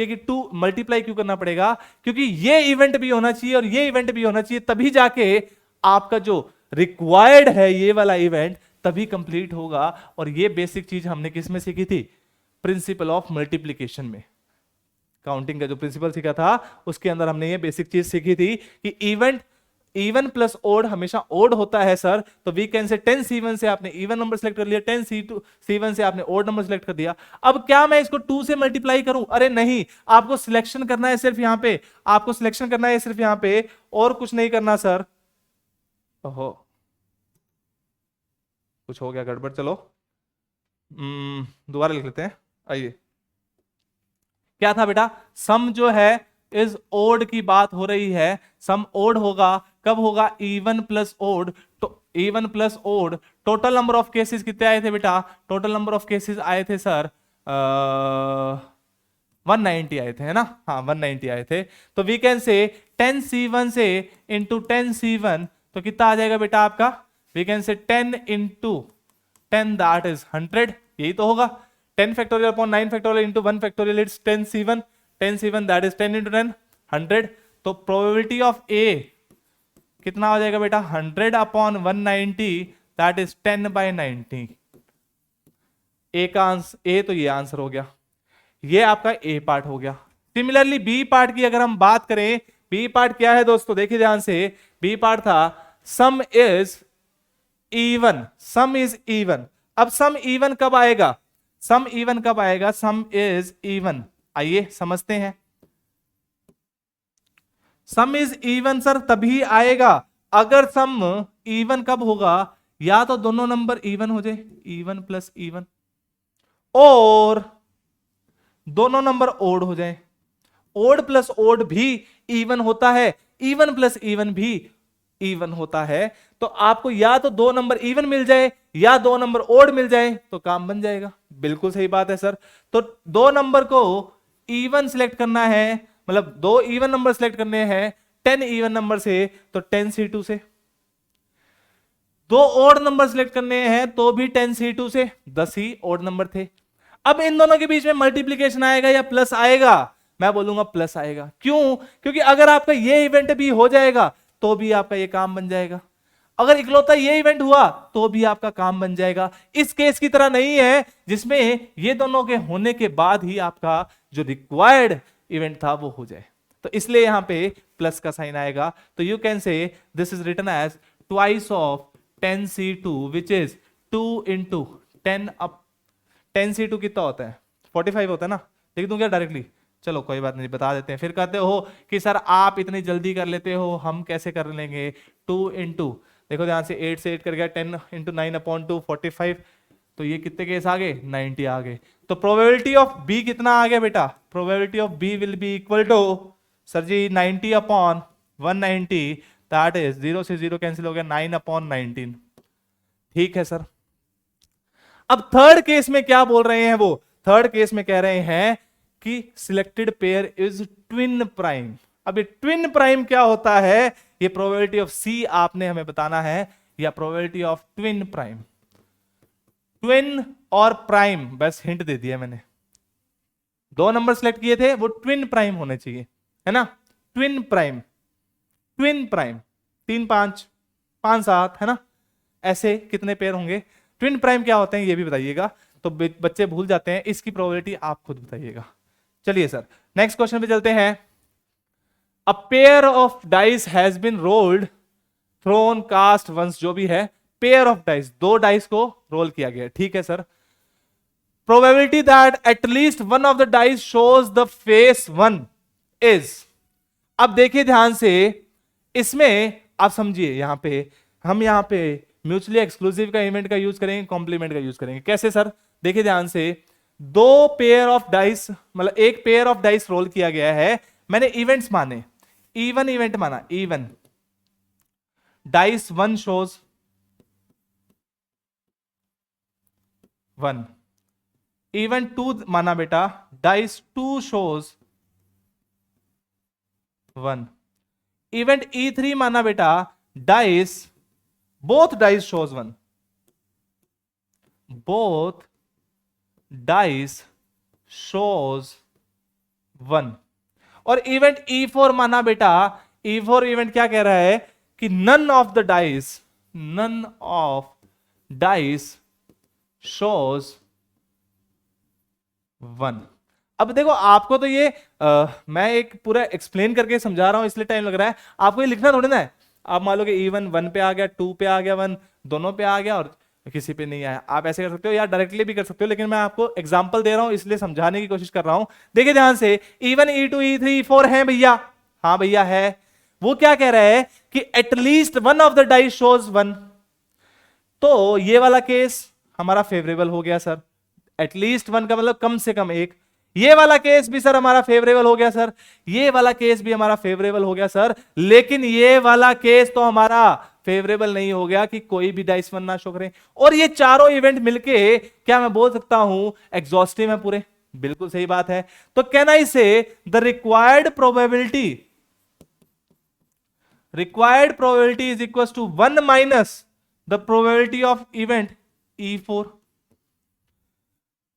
कि 2 मल्टीप्लाई क्यों करना पड़ेगा, क्योंकि ये इवेंट भी होना चाहिए और ये इवेंट भी होना चाहिए, तभी जाके आपका जो रिक्वायर्ड है ये वाला इवेंट तभी कंप्लीट होगा। और ये बेसिक चीज हमने किस में सीखी थी, प्रिंसिपल ऑफ मल्टीप्लिकेशन में, काउंटिंग का जो प्रिंसिपल सीखा था उसके अंदर हमने ये बेसिक चीज सीखी थी कि इवेंट इवन प्लस ओड हमेशा ओड होता है सर। तो वी कैन से 10C1 से आपने इवन नंबर सेलेक्ट कर लिया, 10C1 से आपने ओड नंबर सेलेक्ट कर दिया। अब क्या मैं इसको 2 से मल्टीप्लाई करूं, अरे नहीं, आपको सिलेक्शन करना है सिर्फ यहां पे, आपको सिलेक्शन करना है सिर्फ यहां पे, और कुछ नहीं करना सर। ओहो, कुछ हो गया गड़बड़, चलो दोबारा लिख लेते हैं। आइए, क्या था बेटा, सम जो है इज ओड की बात हो रही है, सम ओड होगा, कब होगा, इवन प्लस ओड। तो even plus odd, total number of cases कितने आए थे बेटा, टोटल नंबर ऑफ केसेस आए थे सर 190 आए थे, है ना, हाँ 190 आए थे। तो वी कैन से 10C1 से इंटू 10C1, तो कितना आ जाएगा बेटा आपका, वी कैन से 10 इंटू 10 दैट इज 100, यही तो होगा। 10 factorial upon 9 factorial into 1 factorial it's 10 C1, 10 C1 that is 10 into 10 100। तो प्रोबेबिलिटी ऑफ ए कितना हो जाएगा बेटा, 100 अपॉन 190 दैट इज 10/90। ए का आंसर, ए तो ये आंसर हो गया, ये आपका ए पार्ट हो गया। सिमिलरली बी पार्ट की अगर हम बात करें, बी पार्ट क्या है दोस्तों, देखिए ध्यान से, बी पार्ट था सम is even, some is even. अब सम इवन कब आएगा, सम इवन कब आएगा, सम इज इवन, आइए समझते हैं। सम इज इवन सर तभी आएगा अगर सम इवन कब होगा, या तो दोनों नंबर इवन हो जाए, इवन प्लस इवन, और दोनों नंबर ओड हो जाए। ओड प्लस ओड भी इवन होता है, इवन प्लस इवन भी इवन होता है। तो आपको या तो दो नंबर इवन मिल जाए या दो नंबर ओड मिल जाए तो काम बन जाएगा। बिल्कुल सही बात है सर। तो दो नंबर को इवन सिलेक्ट करना है, मतलब दो इवन नंबर सिलेक्ट करने हैं 10 इवन नंबर से तो 10 C2 से, दो ओड नंबर सिलेक्ट करने हैं तो भी 10 C2 से, 10 ही ओड नंबर थे। अब इन दोनों के बीच में मल्टीप्लीकेशन आएगा या प्लस आएगा, मैं बोलूंगा प्लस आएगा। क्यों, क्योंकि अगर आपका ये इवेंट भी हो जाएगा तो भी आपका ये काम बन जाएगा, अगर इकलौता ये इवेंट हुआ तो भी आपका काम बन जाएगा। इस केस की तरह नहीं है जिसमें ये दोनों के होने के बाद ही आपका जो रिक्वायर्ड इवेंट था वो हो जाए, तो इसलिए यहां पे प्लस का साइन आएगा। तो you can say this is written as twice of 10 C2 which is 2 into 10 up 10 C2 कितना होता है, 45 होता है ना, लिख दूं क्या डायरेक्टली, चलो कोई बात नहीं बता देते हैं। फिर कहते हो कि सर आप इतनी जल्दी कर लेते हो, हम कैसे कर लेंगे, 2 इंटू, देखो ध्यान से 8 से 8 कर गया, 10 इंटू 9/2 45, तो ये कितने केस आ गए, 90 आ गए। तो प्रोबेबिलिटी ऑफ बी कितना आ गया बेटा, probability of B will be equal to sir ji 90/190 that is 0 से 0 कैंसिल हो गया, 9/19। ठीक है सर। अब थर्ड केस में क्या बोल रहे हैं वो, थर्ड केस में कह रहे हैं कि selected pair is twin prime. अब ये ट्विन प्राइम क्या होता है, ये प्रोबेबिलिटी ऑफ सी आपने हमें बताना है, या probability of twin prime. Twin और प्राइम बस हिंट दे दिया मैंने, दो नंबर सिलेक्ट किए थे वो ट्विन प्राइम होने चाहिए, है ना, ट्विन प्राइम, ट्विन प्राइम 3 5 5 7 है ना, ऐसे कितने पेयर होंगे, ट्विन प्राइम क्या होते हैं ये भी बताइएगा, तो बच्चे भूल जाते हैं, इसकी प्रोबेबिलिटी आप खुद बताइएगा। चलिए सर नेक्स्ट क्वेश्चन पे चलते हैं। A pair of dice has been rolled, thrown, cast, once जो भी है, पेयर ऑफ डाइस, दो डाइस को रोल किया गया, ठीक है sir. Probability that at least one of the dice shows the face 1 इज, अब देखिए ध्यान से, इसमें आप समझिए, यहां पे हम यहां पे म्यूचुअली एक्सक्लूसिव का इवेंट का यूज करेंगे, कॉम्प्लीमेंट का यूज करेंगे। कैसे सर, देखिए ध्यान से, दो पेयर ऑफ डाइस, मतलब एक पेयर ऑफ डाइस रोल किया गया है, मैंने इवेंट्स माने, इवन इवेंट माना, इवन डाइस 1 शोज 1, इवेंट 2 माना बेटा, डाइस 2 शोज 1, इवेंट E3 माना बेटा, dice both dice shows 1, both dice shows 1, और इवेंट E4 माना बेटा, E4 इवेंट क्या कह रहा है कि none of the dice shows 1। अब देखो आपको तो ये मैं एक पूरा एक्सप्लेन करके समझा रहा हूं इसलिए टाइम लग रहा है, आपको ये लिखना थोड़ी ना है। आप मान लो कि इवन 1 पे आ गया, 2 पे आ गया, 1 दोनों पे आ गया और किसी पे नहीं आया, आप ऐसे कर सकते हो या डायरेक्टली भी कर सकते हो, लेकिन मैं आपको एग्जांपल दे रहा हूं इसलिए समझाने की कोशिश कर रहा हूं। देखिए ध्यान से, इवन E2 E3 E4 है भैया, हाँ भैया है, वो क्या कह रहा है कि at least one of the dice shows 1, तो ये वाला केस हमारा फेवरेबल हो गया सर, एटलीस्ट 1 का मतलब कम से कम एक। ये वाला केस भी सर हमारा फेवरेबल हो गया सर, ये वाला केस भी हमारा फेवरेबल हो गया सर, लेकिन ये वाला केस तो हमारा फेवरेबल नहीं हो गया कि कोई भी डाइस 1 ना शो करें। और ये चारों इवेंट मिलके क्या मैं बोल सकता हूं एग्जॉस्टिव है पूरे, बिल्कुल सही बात है। तो can I say the required probability is equal to 1 minus the probability of event E4,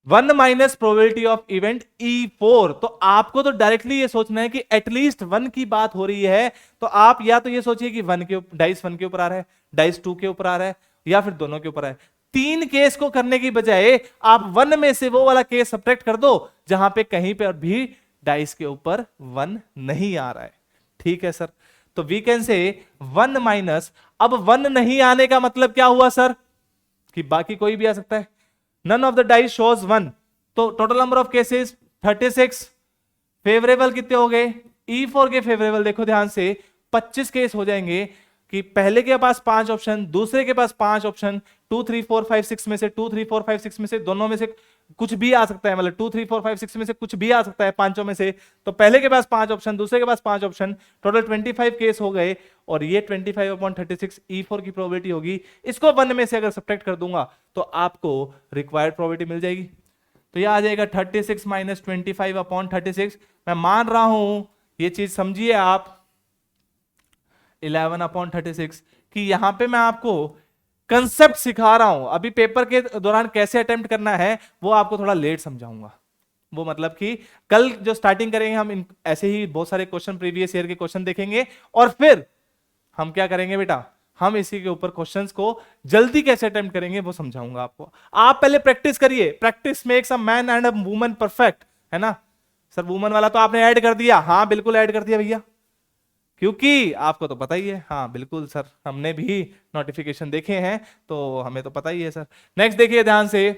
1 minus probability of event E4। तो आपको तो डायरेक्टली ये सोचना है कि एटलीस्ट 1 की बात हो रही है, तो आप या तो ये सोचिए कि डाइस 1 के ऊपर आ रहा है, डाइस 2 के ऊपर आ रहा है, या फिर दोनों के ऊपर है। 3 केस को करने की बजाय आप 1 में से वो वाला केस सब्ट्रैक्ट कर दो जहां पे कहीं पर भी डाइस के ऊपर 1 नहीं आ रहा है। ठीक है सर, तो वी कैन से 1 माइनस, अब 1 नहीं आने का मतलब क्या हुआ सर, कि बाकी कोई भी आ सकता है। None of the dice shows 1, तो total number of cases 36। Favourable कितने हो गए, E4 के फेवरेबल देखो ध्यान से 25 केस हो जाएंगे कि पहले के पास 5 ऑप्शन, दूसरे के पास 5 ऑप्शन, 2 3 4 5 6 में से 2 3 4 5 6 में से दोनों में से कुछ भी आ सकता है, मतलब 2 3 4 5 6 में से कुछ भी आ सकता है पांचों में से। तो पहले के पास 5 ऑप्शन, दूसरे के पास 5 ऑप्शन, टोटल 25 केस हो गए, और ये 25/36 E4 की प्रोबेबिलिटी होगी। इसको 1 में से अगर सब्ट्रैक्ट कर दूंगा तो आपको रिक्वायर्ड प्रोबेबिलिटी मिल जाएगी। तो ये आ जाएगा 36 माइनस 25/36। मैं मान रहा हूं ये चीज समझिए आप, 11/36, कि यहां पे मैं आपको कंसेप्ट सिखा रहा हूं। अभी पेपर के दौरान कैसे अटेम्प्ट करना है वो आपको थोड़ा लेट समझाऊंगा। वो मतलब कि कल जो स्टार्टिंग करेंगे हम ऐसे ही बहुत सारे क्वेश्चन, प्रीवियस ईयर के क्वेश्चन देखेंगे, और फिर हम क्या करेंगे बेटा, हम इसी के ऊपर क्वेश्चंस को जल्दी कैसे अटेम्प्ट करेंगे वो समझाऊंगा आपको। आप पहले प्रैक्टिस करिए, practice makes a man and a woman perfect, है ना सर। वुमन वाला तो आपने ऐड कर दिया, हाँ बिल्कुल ऐड कर दिया भैया, क्योंकि आपको तो पता ही है। हाँ बिल्कुल सर, हमने भी नोटिफिकेशन देखे हैं तो हमें तो पता ही है सर। नेक्स्ट देखिए ध्यान से,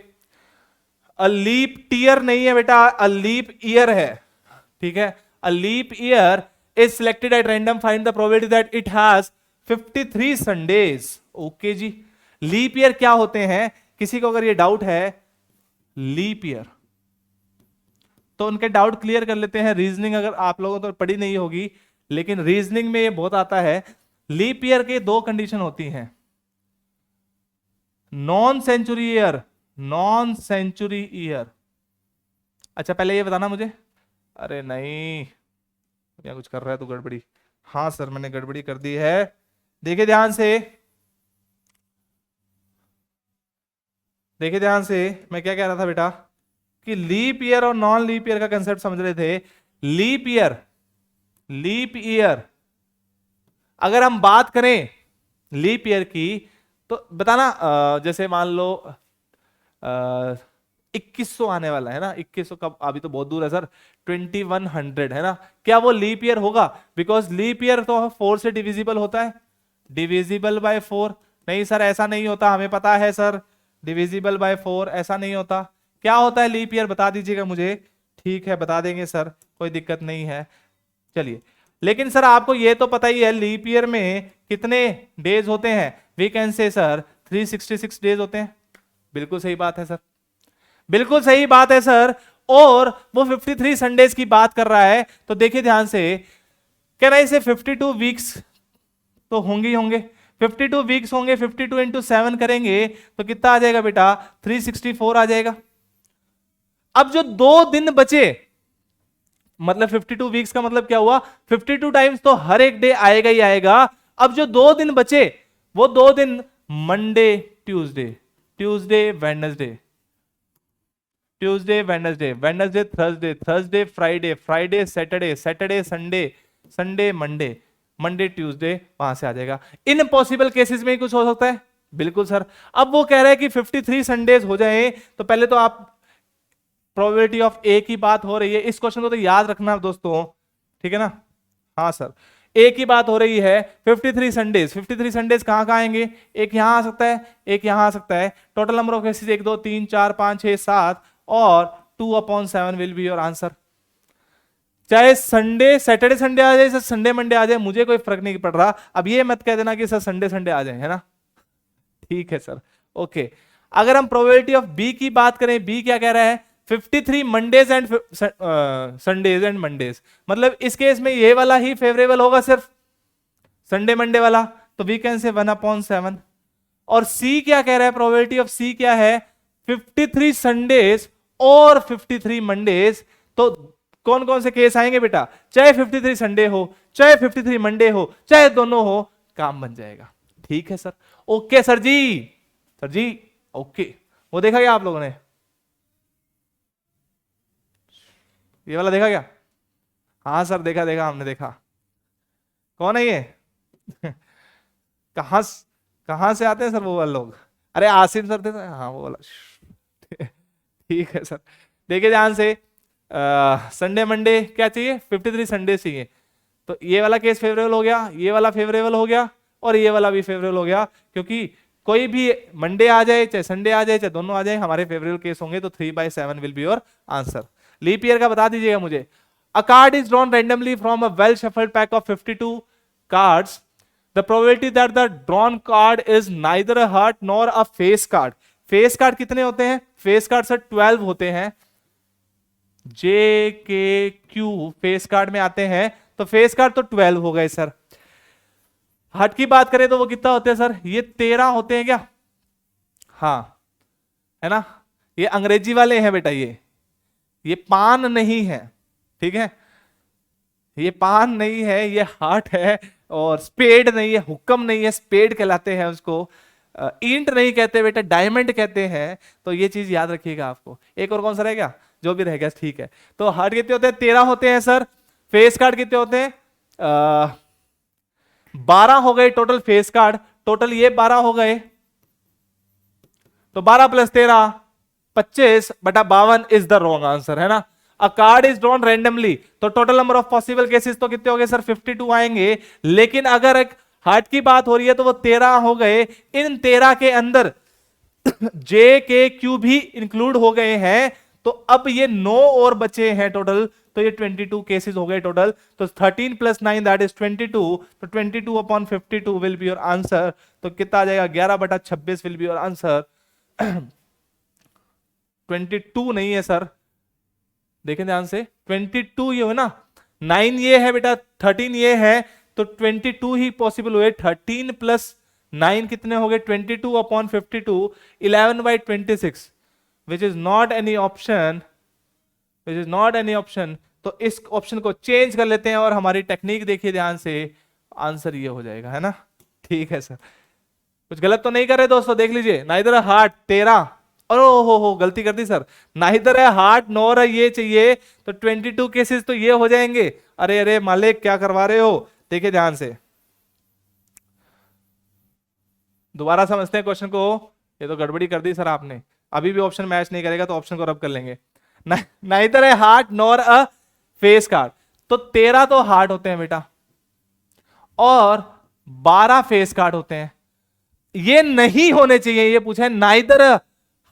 अ लीप ईयर नहीं है बेटा, अ लीप ईयर है। ठीक है, a leap year is selected at random, find the probability that it has 53 Sundays. Okay जी, लीप ईयर क्या होते हैं, किसी को अगर ये डाउट है लीप ईयर, तो उनके डाउट क्लियर कर लेते हैं। रीजनिंग अगर आप लोगों तो पढ़ी नहीं होगी, लेकिन रीजनिंग में ये बहुत आता है। लीप ईयर के 2 कंडीशन होती हैं, non century year, non century year. अच्छा पहले ये बताना मुझे, अरे नहीं क्या कुछ कर रहा है तू गड़बड़ी। हाँ सर मैंने गड़बड़ी कर दी है, देखिए ध्यान से, देखिए ध्यान से, मैं क्या कह रहा था बेटा कि लीप ईयर और नॉन लीप ईयर का कंसेप्ट समझ रहे थे। लीप ईयर, लीप ईयर अगर हम बात करें लीप ईयर की, तो बताना जैसे मान लो 2100 आने वाला है ना, 2100 कब, अभी तो बहुत दूर है सर, 2100 है ना, क्या वो लीप ईयर होगा? बिकॉज लीप ईयर तो 4 से डिविजिबल होता है, डिविजिबल बाय 4। नहीं सर ऐसा नहीं होता, हमें पता है सर, डिविजिबल बाय 4 ऐसा नहीं होता। क्या होता है लीप ईयर बता दीजिएगा मुझे। ठीक है बता देंगे सर, कोई दिक्कत नहीं है। चलिए, लेकिन सर आपको ये तो पता ही है लीप ईयर में कितने डेज होते हैं। We can say sir 366 days होते हैं। बिल्कुल सही बात है सर, बिल्कुल सही बात है सर। और वो 53 संडेज की बात कर रहा है, तो देखिए ध्यान से, कह रहा है इसे 52 वीक्स तो होंगे ही होंगे, 52 वीक्स होंगे, 52 इंटू 7 करेंगे तो कितना आ जाएगा बेटा, 364 आ जाएगा। अब जो 2 दिन बचे, मतलब 52 वीक्स का मतलब क्या हुआ, 52 टाइम्स तो हर एक डे आएगा ही आएगा। अब जो 2 दिन बचे, वो 2 दिन Monday Tuesday, Tuesday Wednesday, Tuesday Wednesday, Wednesday Thursday, Thursday Friday, Friday Saturday, Saturday Sunday, Sunday Monday, Monday Tuesday, वहां से आ जाएगा। इनपॉसिबल केसेस में कुछ हो सकता है, बिल्कुल सर। अब वो कह रहे हैं कि 53 संडेज हो जाए, तो पहले तो आप प्रोबेबिलिटी ऑफ ए की बात हो रही है, इस क्वेश्चन को तो याद रखना दोस्तों, ठीक है ना। हाँ सर, ए की बात हो रही है, 53 संडेज, 53 संडेज कहां कहां आएंगे, एक यहां आ सकता है, एक यहां आ सकता है। टोटल नंबर ऑफ केसेस 1 2 3 4 5 6 7, और 2/7 विल बी योर आंसर। चाहे संडे सैटरडे संडे आ जाए, सर संडे मंडे आ जाए, मुझे कोई फर्क नहीं पड़ रहा। अब ये मत कह देना कि सर संडे संडे आ जाए, है ना। ठीक है सर, ओके। अगर हम प्रोबेबिलिटी ऑफ बी की बात करें, बी क्या कह रहा है, 53 Mondays and Sundays and Mondays, मतलब इस केस में ये वाला ही फेवरेबल होगा, सिर्फ संडे मंडे वाला, तो वी कैन से 1/7। और सी क्या कह रहा है, प्रोबेबिलिटी ऑफ सी क्या है, 53 संडेज और 53 मंडेज। तो कौन कौन से केस आएंगे बेटा, चाहे 53 संडे हो, चाहे 53 मंडे हो, चाहे दोनों हो, काम बन जाएगा। ठीक है सर, ओके सर जी, सर जी ओके, वो देखा क्या आप लोगों ने? ये वाला देखा क्या? हाँ सर, देखा देखा, हमने देखा। कौन है ये? कहाँ कहाँ से आते हैं सर वो वाले लोग? अरे आसिम सर थे तो, हाँ वो वाला। ठीक है सर। देखिए ध्यान से, संडे मंडे क्या चाहिए? 53 संडे चाहिए। तो ये वाला केस फेवरेबल हो गया, ये वाला फेवरेबल हो गया, और ये वाला भी फेवरेबल हो गया, क्योंकि कोई भी मंडे आ जाए चाहे संडे आ जाए चाहे दोनों आ जाए हमारे फेवरेबल केस होंगे। तो 3/7 will be your answer. Leap year का बता दीजिएगा मुझे। A card is drawn randomly from a well shuffled pack of 52 cards. The probability that the drawn card is neither a heart nor a face card. Face card कितने होते हैं? Face card sir 12 होते हैं। जे के Q face card में आते हैं, तो फेस कार्ड तो 12 हो गए सर। हार्ट की बात करें तो वो कितना होते हैं सर? ये 13 होते हैं क्या? हाँ, है ना? ये अंग्रेजी वाले हैं बेटा, ये पान नहीं है, ठीक है? ये पान नहीं है, ये हार्ट है। और स्पेड नहीं है, हुक्म नहीं है, स्पेड कहलाते हैं उसको। ईंट नहीं कहते बेटा, डायमंड कहते हैं। तो ये चीज याद रखिएगा आपको। एक और कौन सा रह गया? जो भी रह गया ठीक है। तो हार्ट कितने होते हैं? 13 होते हैं सर। फेस कार्ड कितने होते हैं? 12 हो गए टोटल फेस कार्ड। टोटल ये 12 हो गए, तो 12 + 13 25/52 इज द रॉन्ग आंसर, है ना? A card is drawn randomly, तो total number of possible cases तो कितने हो गए सर? 52 आएंगे। लेकिन अगर एक हार्ट की बात हो रही है तो वो 13 हो गए। इन 13 के अंदर जे के क्यू भी इंक्लूड हो गए हैं, तो अब ये 9 और बचे हैं टोटल। तो ये 22 केसेस हो गए टोटल। तो 13 + 9 दैट इज 22। तो 22/52 विल बी योर आंसर। तो कितना आ जाएगा? 11/26 विल बी योर आंसर। 22 नहीं है सर, देखें ध्यान से। 22 ये हो ना, 9 ये है बेटा, 13 ये है, तो 22 ही पॉसिबल हुए। 13 + 9 कितने हो गए? 22/52, 11/26, which is not any option, which is not any option. तो इस ऑप्शन को चेंज कर लेते हैं और हमारी टेक्निक देखिए ध्यान से। आंसर ये हो जाएगा, है ना? ठीक है सर। कुछ गलत तो नहीं कर रहे दोस्तों? देख लीजिए, नाइदर हार्ट 13, और हो गलती कर दी सर। नाइदर है हार्ट नॉर ये चाहिए, तो 22 केसेस तो ये हो जाएंगे। अरे अरे मालिक क्या करवा रहे हो? देखिए ध्यान से, दोबारा समझते हैं क्वेश्चन को। ये तो गड़बड़ी कर दी सर आपने। अभी भी ऑप्शन मैच नहीं करेगा तो ऑप्शन को रब कर लेंगे। नाइदर है हार्ट नॉर अ फेस कार्ड, तो 13 तो हार्ट होते हैं बेटा, और 12 फेस कार्ड होते हैं। ये नहीं होने चाहिए, ये पूछा है नाइदर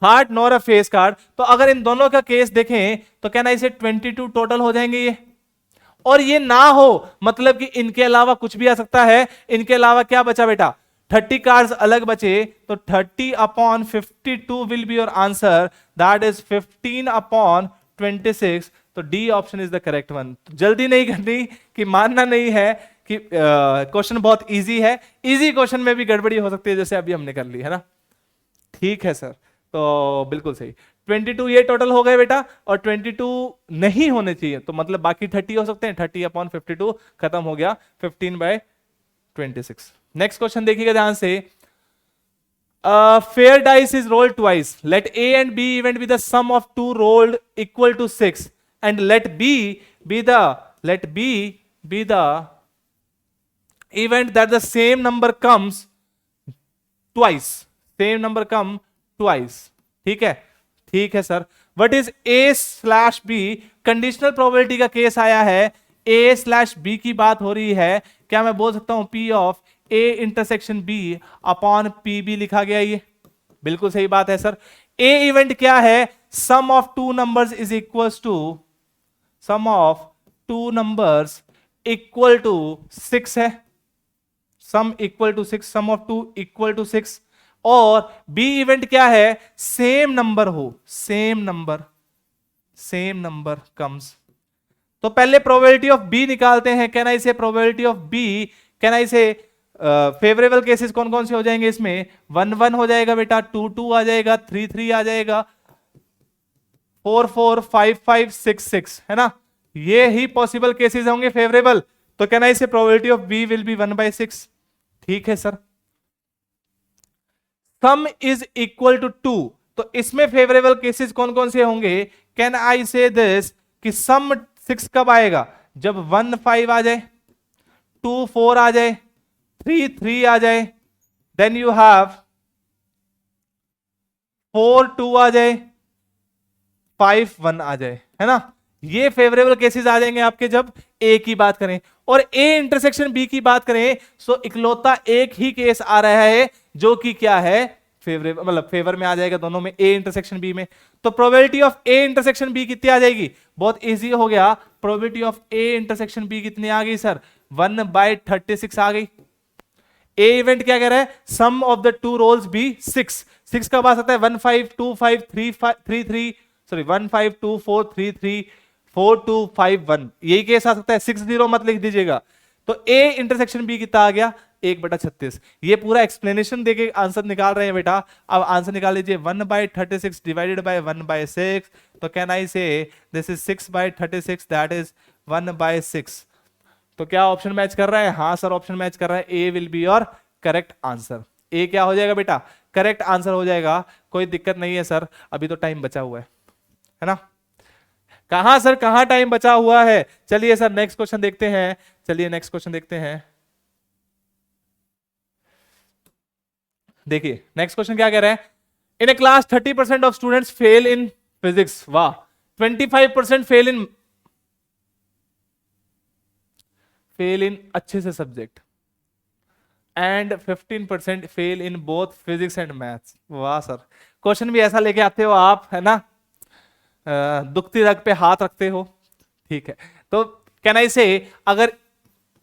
हार्ट नॉर अ फेस कार्ड। तो अगर इन दोनों का केस देखें तो क्या ना इसे 22 टोटल हो जाएंगे ये, और ये ना हो मतलब कि इनके अलावा कुछ भी आ सकता है। इनके अलावा क्या बचा बेटा? 30 कार्ड्स अलग बचे, तो 30/52 will be your answer, that is 15/26। तो D option is the correct one. जल्दी नहीं करनी कि मानना नहीं है कि क्वेश्चन बहुत इजी है। इजी क्वेश्चन में भी गड़बड़ी हो सकती है, जैसे अभी हमने कर ली, है ना? ठीक है सर, तो बिल्कुल सही। 22 ये टोटल हो गए बेटा, और 22 नहीं होने चाहिए, तो मतलब बाकी 30 हो सकते हैं। 30/52 खत्म हो गया 15/26। नेक्स्ट क्वेश्चन देखिएगा ध्यान से। Fair dice is rolled twice, let A and B event be the sum of two rolled equal to 6, and let B be the event that the same number comes twice, same number come twice। ठीक है, ठीक है sir. what is a/b? Conditional probability का case आया है, a/b की बात हो रही है। क्या मैं बोल सकता हूं p of a intersection b upon pb लिखा गया? ये बिल्कुल सही बात है सर। a इवेंट क्या है? Sum of two numbers is equal to, sum of two numbers equal to 6 है। Sum equal to 6, sum of two equal to 6। और बी इवेंट क्या है? सेम नंबर हो, सेम नंबर कम्स। तो पहले probability of B निकालते हैं। Can I say probability of B, can I say favourable cases कौन कौन से हो जाएंगे इसमें? 1 हो जाएगा बेटा, 2 आ जाएगा, 3 आ जाएगा, 4 5 6 6, है ना? ये ही पॉसिबल केसेस होंगे फेवरेबल। तो can I say probability of B will be 1/6। ठीक है sir. Sum is equal to 2, तो इसमें फेवरेबल केसेस कौन कौन से होंगे? कैन आई से दिस कि सम 6 कब आएगा? जब 1 5 आ जाए, 2 4 आ जाए, 3 3 आ जाए, देन यू हैव 4 2 आ जाए, 5 1 आ जाए, है ना? ये फेवरेबल केसेस आ जाएंगे आपके जब ए की बात करें। और ए इंटरसेक्शन बी की बात करें सो इकलौता एक ही केस आ रहा है जो कि क्या है? फेवरेबल, मतलब फेवर में आ जाएगा दोनों में, ए इंटरसेक्शन बी में। तो probability of A intersection B कितनी आ जाएगी? बहुत इजी हो गया। Probability of A intersection B कितनी आ गई सर? 1/36 आ गई। ए इवेंट क्या कह रहा है? Sum of the two rolls be 6। 6 का पास आता है 1 5 2 5 3 3 3, सॉरी 1 5 2 4 3 3 4 2 5 1, यही केस आ सकता है। 6 0 मत लिख दीजिएगा। तो ए इंटरसेक्शन बी कितना आ गया? 1/36। ये पूरा एक्सप्लेनेशन देके आंसर निकाल रहे हैं बेटा। अब आंसर निकाल लीजिए। 1/36 डिवाइडेड बाय 1/6, तो कैन आई से दिस इज 6/36, दैट इज 1/6। तो क्या ऑप्शन मैच कर रहा है? हाँ सर, ऑप्शन मैच कर रहा है। A will be your correct answer. A क्या हो जाएगा बेटा? करेक्ट आंसर हो जाएगा। कोई दिक्कत नहीं है सर, अभी तो टाइम बचा हुआ है ना? कहां सर, कहां टाइम बचा हुआ है? चलिए सर नेक्स्ट क्वेश्चन देखते हैं। चलिए नेक्स्ट क्वेश्चन देखते हैं। देखिए नेक्स्ट क्वेश्चन क्या कह रहा है? In a class 30% of students fail in physics, वाह। 25% फेल इन अच्छे से subject, and 15% fail in both physics and maths. वाह सर, क्वेश्चन भी ऐसा लेके आते हो आप, है ना? दुखती रग पे हाथ रखते हो। ठीक है, तो कैन आई से अगर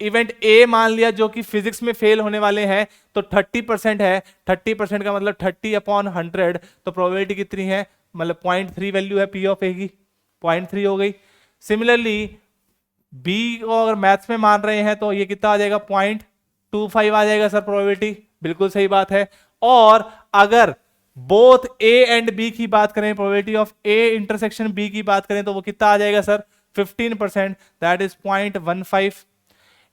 इवेंट ए मान लिया जो कि फिजिक्स में फेल होने वाले हैं, तो 30% है। 30% का मतलब 30/100, तो प्रोबेबिलिटी कितनी है? मतलब 0.3 वैल्यू है पी ऑफ ए की, 0.3 हो गई। सिमिलरली बी को अगर मैथ्स में मान रहे हैं तो ये कितना आ जाएगा? 0.25 आ जाएगा सर प्रोबेबिलिटी। बिल्कुल सही बात है। और अगर बोथ ए एंड बी की बात करें, probability of A intersection B की बात करें, तो वो कितना आ जाएगा sir? 15%, that is 0.15।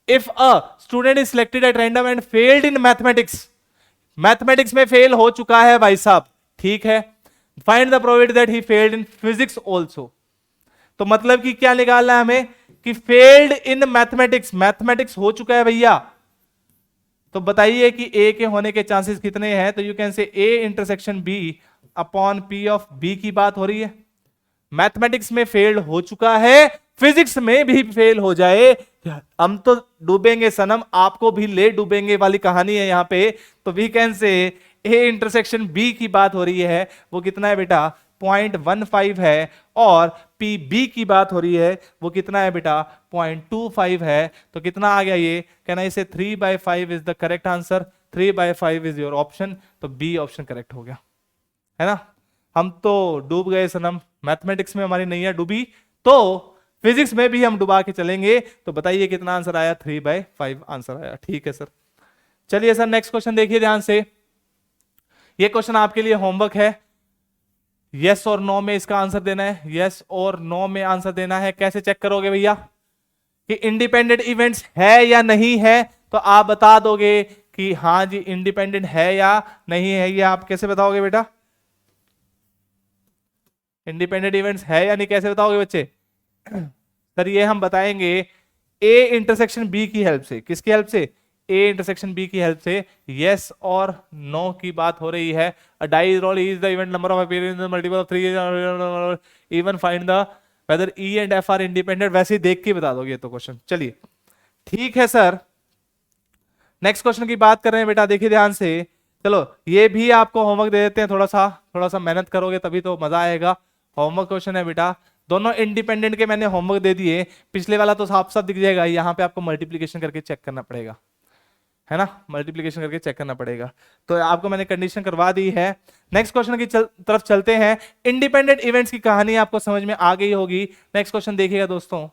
If a student is selected at random and failed in mathematics, mathematics में फेल हो चुका है भाई साहब, ठीक है, find the probability that he failed in physics also. तो मतलब कि क्या निकालना है हमें? कि फेल्ड इन मैथमेटिक्स, मैथमेटिक्स हो चुका है भैया, तो बताइए कि ए के होने के चांसेस कितने हैं? तो you can say A intersection B upon P of B की बात हो रही है। मैथमेटिक्स में फेल्ड हो चुका है, फिजिक्स में भी फेल हो जाए, हम तो डूबेंगे सनम, आपको भी ले डूबेंगे वाली कहानी है यहां पे। तो we can say A intersection B की बात हो रही है, वो कितना है बेटा? 0.15 है। और पी बी की बात हो रही है, वो कितना है बेटा? 0.25 है। तो कितना आ गया ये? कैन आई से 3/5 is the correct answer. 3/5 is your option. तो बी ऑप्शन करेक्ट हो गया, है ना? हम तो डूब गए सनम, मैथमेटिक्स में हमारी नैया डूबी, तो फिजिक्स में भी हम डुबा के चलेंगे। तो बताइए कितना आंसर आया? 3/5 आंसर आया। ठीक है सर। चलिए सर नेक्स्ट क्वेश्चन देखिए ध्यान से। ये क्वेश्चन आपके लिए होमवर्क है। यस और नो में इसका आंसर देना है, यस और नो में आंसर देना है। कैसे चेक करोगे भैया कि इंडिपेंडेंट इवेंट्स है या नहीं है? तो आप बता दोगे कि हाँ जी इंडिपेंडेंट है या नहीं है। ये आप कैसे बताओगे बेटा? इंडिपेंडेंट इवेंट्स है या नहीं, कैसे बताओगे बच्चे? सर ये हम बताएंगे ए इंटरसेक्शन बी की हेल्प से। किसकी हेल्प से? ए इंटरसेक्शन बी की हेल्प से। यस और नो की बात हो रही है। A dice roll is the event number of appearance multiple of 3, even find the whether E and F are independent. वैसे ही देख के बता दोगे तो क्वेश्चन। चलिए ठीक है सर, नेक्स्ट क्वेश्चन की बात कर रहे हैं बेटा, देखिए ध्यान से। चलो ये भी आपको होमवर्क दे देते हैं, थोड़ा सा मेहनत करोगे तभी तो मजा आएगा। होमवर्क क्वेश्चन है बेटा, दोनों इंडिपेंडेंट के मैंने होमवर्क दे दिए। पिछले वाला तो साफ साफ दिख जाएगा, यहाँ पे आपको मल्टीप्लिकेशन करके चेक करना पड़ेगा, है ना? मल्टीप्लिकेशन करके चेक करना पड़ेगा। तो आपको मैंने कंडीशन करवा दी है। नेक्स्ट क्वेश्चन की तरफ चलते हैं। इंडिपेंडेंट इवेंट्स की कहानी आपको समझ में आ गई होगी। नेक्स्ट क्वेश्चन देखिएगा दोस्तों।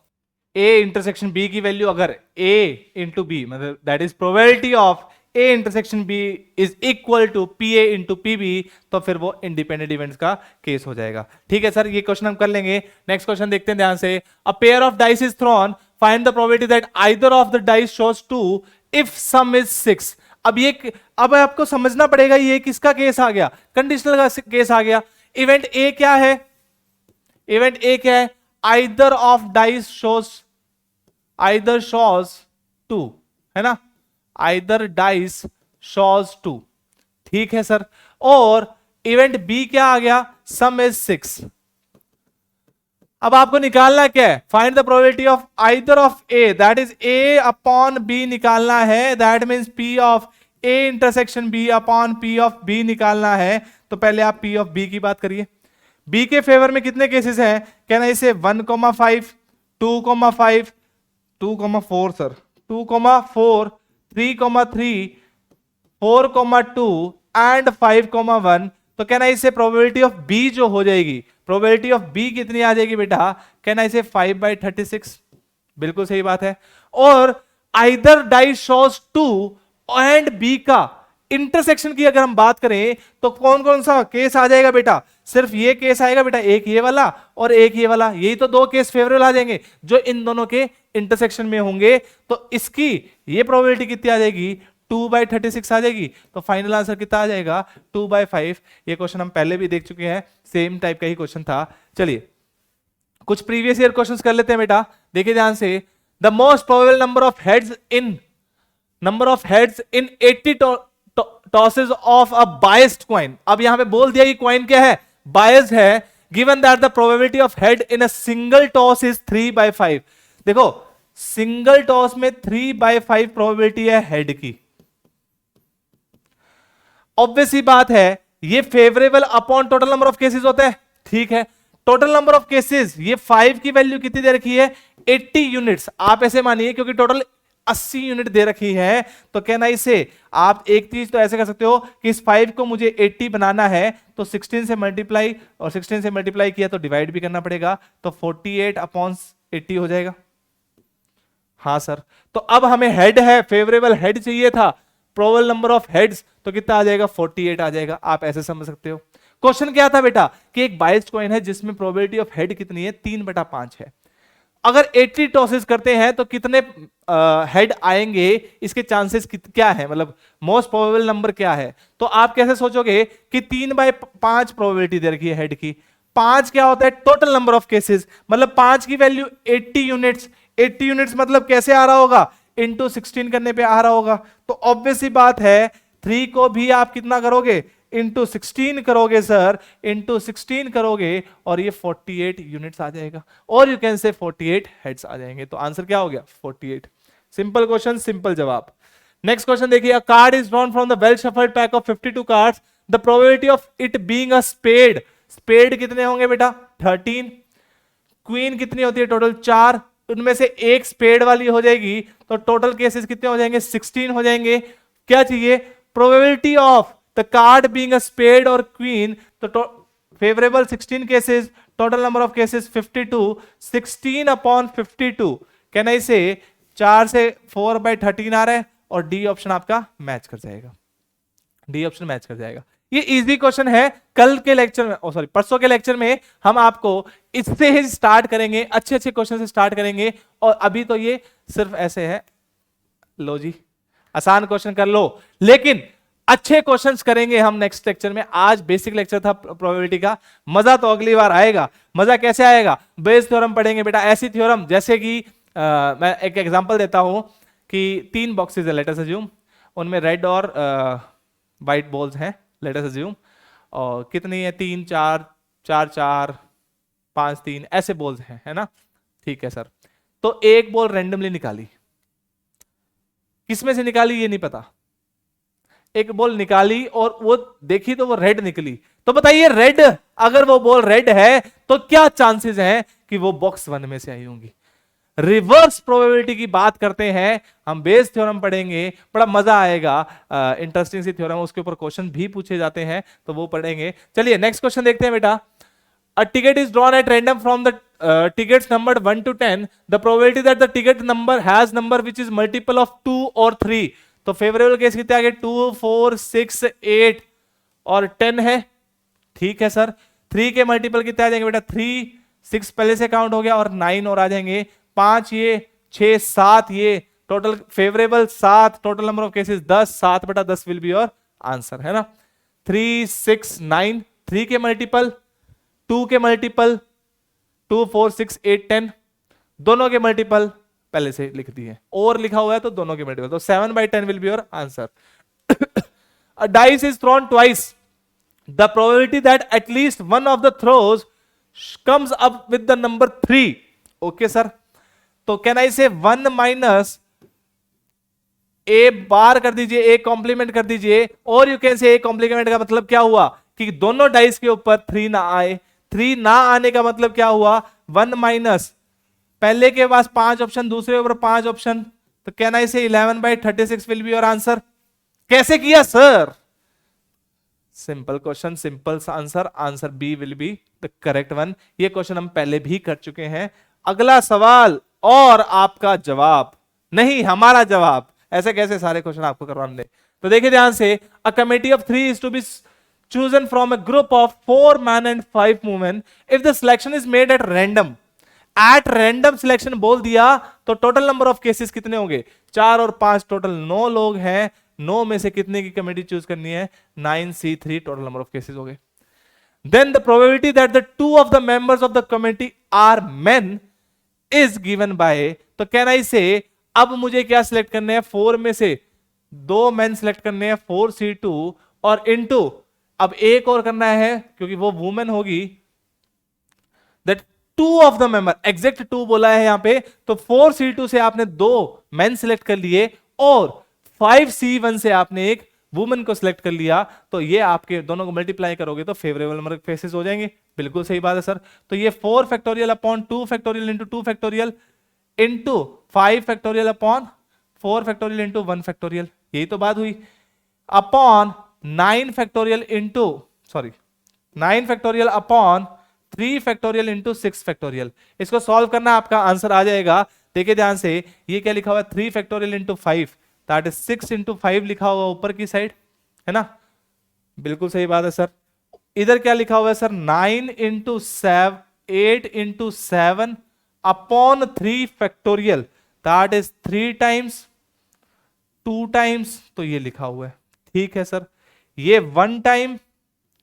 ए इंटरसेक्शन बी की वैल्यू अगर ए इंटू बी, मतलब that is probability of A intersection B is equal to P A into P B, तो फिर वो इंडिपेंडेंट इवेंट्स का केस हो जाएगा। ठीक है सर, ये क्वेश्चन हम कर लेंगे। नेक्स्ट क्वेश्चन देखते हैं ध्यान से। अ pair of dice is throne, find the probability that either of the dice shows 2 if some is 6। अब आपको समझना पड़ेगा ये किसका केस आ गया, कंडीशनल का केस आ गया। इवेंट ए क्या है, इवेंट ए क्या है, either of dice shows, either shows 2, है ना, आइदर डाइस शोज 2, ठीक है सर। और इवेंट बी क्या आ गया, सम इज 6। अब आपको निकालना क्या है, find the probability of either of A, that is A upon B निकालना है, that means P of A intersection B upon P of B निकालना है। तो पहले आप पी ऑफ बी की बात करिए। बी के फेवर में कितने केसेस हैं, कहना इसे 1,5, 2,5, 2,4 सर, 2,4, 3,3, 4,2 एंड 5,1। तो कहना इसे प्रोबेबिलिटी ऑफ बी जो हो जाएगी, प्रोबेबिलिटी ऑफ बी कितनी आ जाएगी बेटा, कहना इसे 5/36, बिल्कुल सही बात है। और either dice shows 2 and B का इंटरसेक्शन की अगर हम बात करें तो कौन कौन सा केस आ जाएगा बेटा, सिर्फ ये केस आएगा बेटा, एक ये वाला और एक ये वाला, यही तो दो केस फेवरेबल आ जाएंगे जो इन दोनों के इंटरसेक्शन में होंगे। तो इसकी ये प्रोबेबिलिटी कितनी आ जाएगी, 2/36 आ जाएगी। तो फाइनल आंसर कितना आ जाएगा, 2/5। ये क्वेश्चन हम पहले भी देख चुके हैं, सेम टाइप का ही क्वेश्चन था। चलिए कुछ प्रीवियस ईयर क्वेश्चंस कर लेते हैं बेटा, देखिए ध्यान से। The most probable number of heads in 80 tosses of a biased coin. अब यहां पे बोल दिया कि कॉइन क्या है, बायस्ड है। Given that the probability of head in a single toss is 3/5। देखो सिंगल टॉस में 3/5 प्रोबेबिलिटी है हेड की। ऑब्वियस ही बात है ये favourable upon total number of cases होता है, ठीक है। टोटल नंबर ऑफ केसेस, ये 5 की वैल्यू कितनी दे रखी है, 80 यूनिट्स। आप ऐसे मानिए क्योंकि टोटल 80 यूनिट दे रखी है, तो कहना इसे आप एक चीज तो ऐसे कर सकते हो कि इस 5 को मुझे 80 बनाना है तो 16 से मल्टीप्लाई, और 16 से मल्टीप्लाई किया तो डिवाइड भी करना पड़ेगा, तो 48/80 हो जाएगा। हाँ सर, तो अब हमें हेड है, फेवरेबल हेड चाहिए था, प्रोबेबल नंबर ऑफ हेड्स, तो कितना आ जाएगा, 48 आ जाएगा। आप ऐसे समझ सकते हो। क्वेश्चन क्या था बेटा कि एक बायस्ड कॉइन है जिसमें प्रोबेबिलिटी ऑफ हेड कितनी है, 3/5 है। अगर 80 टॉसेस करते हैं तो कितने हेड आएंगे, इसके चांसेस क्या है, मतलब मोस्ट प्रोबेबल नंबर क्या है। तो आप कैसे सोचोगे कि 3/5 प्रोबेबिलिटी दे रखी है हेड की। 5 क्या होता है, टोटल नंबर ऑफ केसेस, मतलब 5 की वैल्यू 80 यूनिट्स। 80 यूनिट्स मतलब कैसे आ रहा होगा, इंटू 16 करने पे आ रहा होगा। तो ऑब्वियस ही बात है 3 को भी आप कितना करोगे, इंटू 16 करोगे सर, इंटू 16 करोगे और ये 48 यूनिट्स आ जाएगा, और यू कैन से 48 हेड्स आ जाएंगे। तो आंसर क्या हो गया, 48। सिंपल क्वेश्चन, सिंपल जवाब। नेक्स्ट क्वेश्चन देखिए, a card is drawn from the well shuffled pack of 52 cards, the probability of it being a spade, spade कितने होंगे बेटा, 13। क्वीन कितनी होती है, टोटल 4, उनमें से एक स्पेड वाली हो जाएगी, तो टोटल केसेस कितने हो जाएंगे, 16 हो जाएंगे। क्या चाहिए, probability of the card being a spade और क्वीन, तो favourable 16 cases, total number of cases 52, 16/52। कहना इसे 4 से 4/13 आ रहा है, और डी ऑप्शन आपका मैच कर जाएगा, डी ऑप्शन मैच कर जाएगा। ये इजी क्वेश्चन है, कल के लेक्चर में, सॉरी परसों के लेक्चर में हम आपको इससे ही स्टार्ट करेंगे, अच्छे अच्छे क्वेश्चन से स्टार्ट करेंगे। और अभी तो ये सिर्फ ऐसे है, लो जी आसान क्वेश्चन कर लो, लेकिन अच्छे क्वेश्चंस करेंगे हम नेक्स्ट लेक्चर में। आज बेसिक लेक्चर था प्रोबेबिलिटी का, मजा तो अगली बार आएगा। मजा कैसे आएगा, बेस थ्योरम पढ़ेंगे बेटा, ऐसी थ्योरम जैसे कि मैं एक एग्जांपल देता हूं कि 3 बॉक्सेस है, लेट अस अज्यूम, उनमें रेड और व्हाइट बॉल्स हैं, लेट अस अज्यूम, और कितनी है, 3 4 4 4 5 3 ऐसे बॉल्स हैं, है ना, ठीक है सर। तो एक बॉल रैंडमली निकाली, किसमें से निकाली ये नहीं पता, एक बॉल निकाली और वो देखी तो वो रेड निकली। तो बताइए रेड, अगर वो बॉल रेड है तो क्या चांसेस हैं कि वो बॉक्स 1 में से आई होंगी। रिवर्स प्रोबेबिलिटी की बात करते हैं हम, बेस थ्योरम पढ़ेंगे, बड़ा मजा आएगा, इंटरेस्टिंग सी थ्योरम, उसके ऊपर क्वेश्चन भी पूछे जाते हैं, तो वो पढ़ेंगे। चलिए नेक्स्ट क्वेश्चन देखते हैं बेटा। A ticket is drawn at random from the tickets numbered 1 to 10. The probability that the ticket number has number which is multiple of 2 or 3. तो फेवरेबल केस कितने आ गए, 2 4 6 8 और 10 है, ठीक है सर। 3 के मल्टीपल कितने आ जाएंगे बेटा, 3 6 पहले से काउंट हो गया और 9 और आ जाएंगे, 5 ये 6 7 ये total favourable 7, total number of cases 10, 7/10 will be your answer, है ना। 3, 6, 9, 3 के मल्टीपल, 2 के मल्टीपल, 2, 4, 6, 8, 10, दोनों के मल्टीपल पहले से लिख दिए, और लिखा हुआ है तो दोनों के मल्टीपल, तो 7/10 will be your answer. A dice is thrown twice. The probability that at least one of the throws comes up with the number 3. Okay, sir. तो कैन आई से 1 माइनस ए बार कर दीजिए, ए कॉम्प्लीमेंट कर दीजिए, और you can say A complement का मतलब क्या हुआ कि दोनों डाइस के ऊपर 3 ना आए। 3 ना आने का मतलब क्या हुआ, 1 माइनस पहले के पास 5 ऑप्शन, दूसरे ऊपर 5 ऑप्शन, तो कैन आई से 11/36 विल बी योर आंसर। कैसे किया sir? Simple question, simple answer, answer B will be the correct one. ये क्वेश्चन हम पहले भी कर चुके हैं। अगला सवाल और आपका जवाब, नहीं हमारा जवाब। ऐसे कैसे सारे क्वेश्चन आपको करवाने दे? तो देखिए ध्यान से, a committee of 3 is to be chosen from a group of 4 men and 5 women if the selection is made at random. At random selection बोल दिया तो टोटल नंबर ऑफ केसेस कितने होंगे? 4 और 5, टोटल 9 लोग हैं। 9 में से कितने की कमेटी चूज करनी है? 9C3, total number of cases हो गए। Then the probability that the 2 of the members of the committee are men is given by, तो कैन आई से अब मुझे क्या सिलेक्ट करने हैं? 4 में से 2 मेन सिलेक्ट करने हैं, 4C2, और इनटू अब एक और करना है क्योंकि वो वुमेन होगी, that 2 of the member, exact 2 बोला है यहां पे, तो 4C2 से आपने 2 मेन सिलेक्ट कर लिए और 5C1 से आपने एक वुमेन को सिलेक्ट कर लिया, तो ये आपके दोनों को मल्टीप्लाई करोगे तो फेवरेबल नंबर केसेस हो जाएंगे। बिल्कुल सही बात है सर। तो ये 4 factorial upon 2 factorial into 2 factorial into 5 factorial upon 4 factorial into 1 factorial, यही तो बात हुई, upon 9 factorial into 9 factorial upon 3 factorial into 6 factorial. इसको सॉल्व करना, आपका आंसर आ जाएगा। देखिए ध्यान से, ये क्या लिखा हुआ है? 3 factorial into 5, that is 6 into 5 लिखा हुआ ऊपर की साइड, है ना। बिल्कुल सही बात है सर। इधर क्या लिखा हुआ है sir? 9 into 7, 8 into 7 upon 3 factorial, that is 3 times 2 times, तो ये लिखा हुआ है। ठीक है सर, ये 1 टाइम,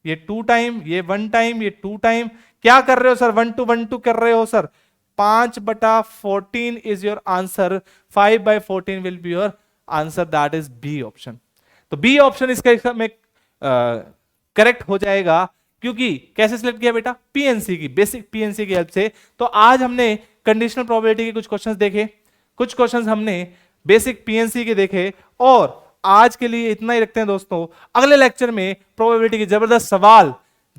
ये 2 टाइम, ये 1 टाइम, ये 2 टाइम। क्या कर रहे हो सर? 1 2 1 2 कर रहे हो sir. 5/14 is your answer, 5/14 will be your answer, that is B option. तो बी ऑप्शन इसका में करेक्ट हो जाएगा, क्योंकि कैसे सिलेक्ट किया बेटा? पीएनसी की, बेसिक पीएनसी की हेल्प से। तो आज हमने कंडीशनल प्रोबेबिलिटी के कुछ क्वेश्चंस देखे, कुछ क्वेश्चंस हमने बेसिक पीएनसी के देखे, और आज के लिए इतना ही रखते हैं दोस्तों। अगले लेक्चर में प्रोबेबिलिटी के जबरदस्त सवाल,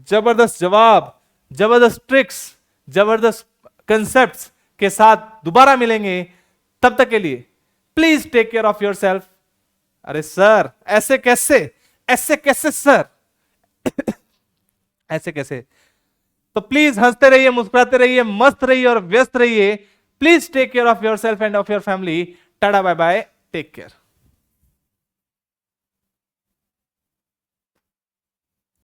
जबरदस्त जवाब, जबरदस्त ट्रिक्स, जबरदस्त कंसेप्ट्स के साथ दोबारा मिलेंगे। तब तक के लिए please take care of yourself. अरे सर ऐसे कैसे, ऐसे कैसे सर ऐसे कैसे? तो प्लीज हंसते रहिए, मुस्कुराते रहिए, मस्त रहिए और व्यस्त रहिए। Please take care of yourself and of your family. Tata bye bye, take care.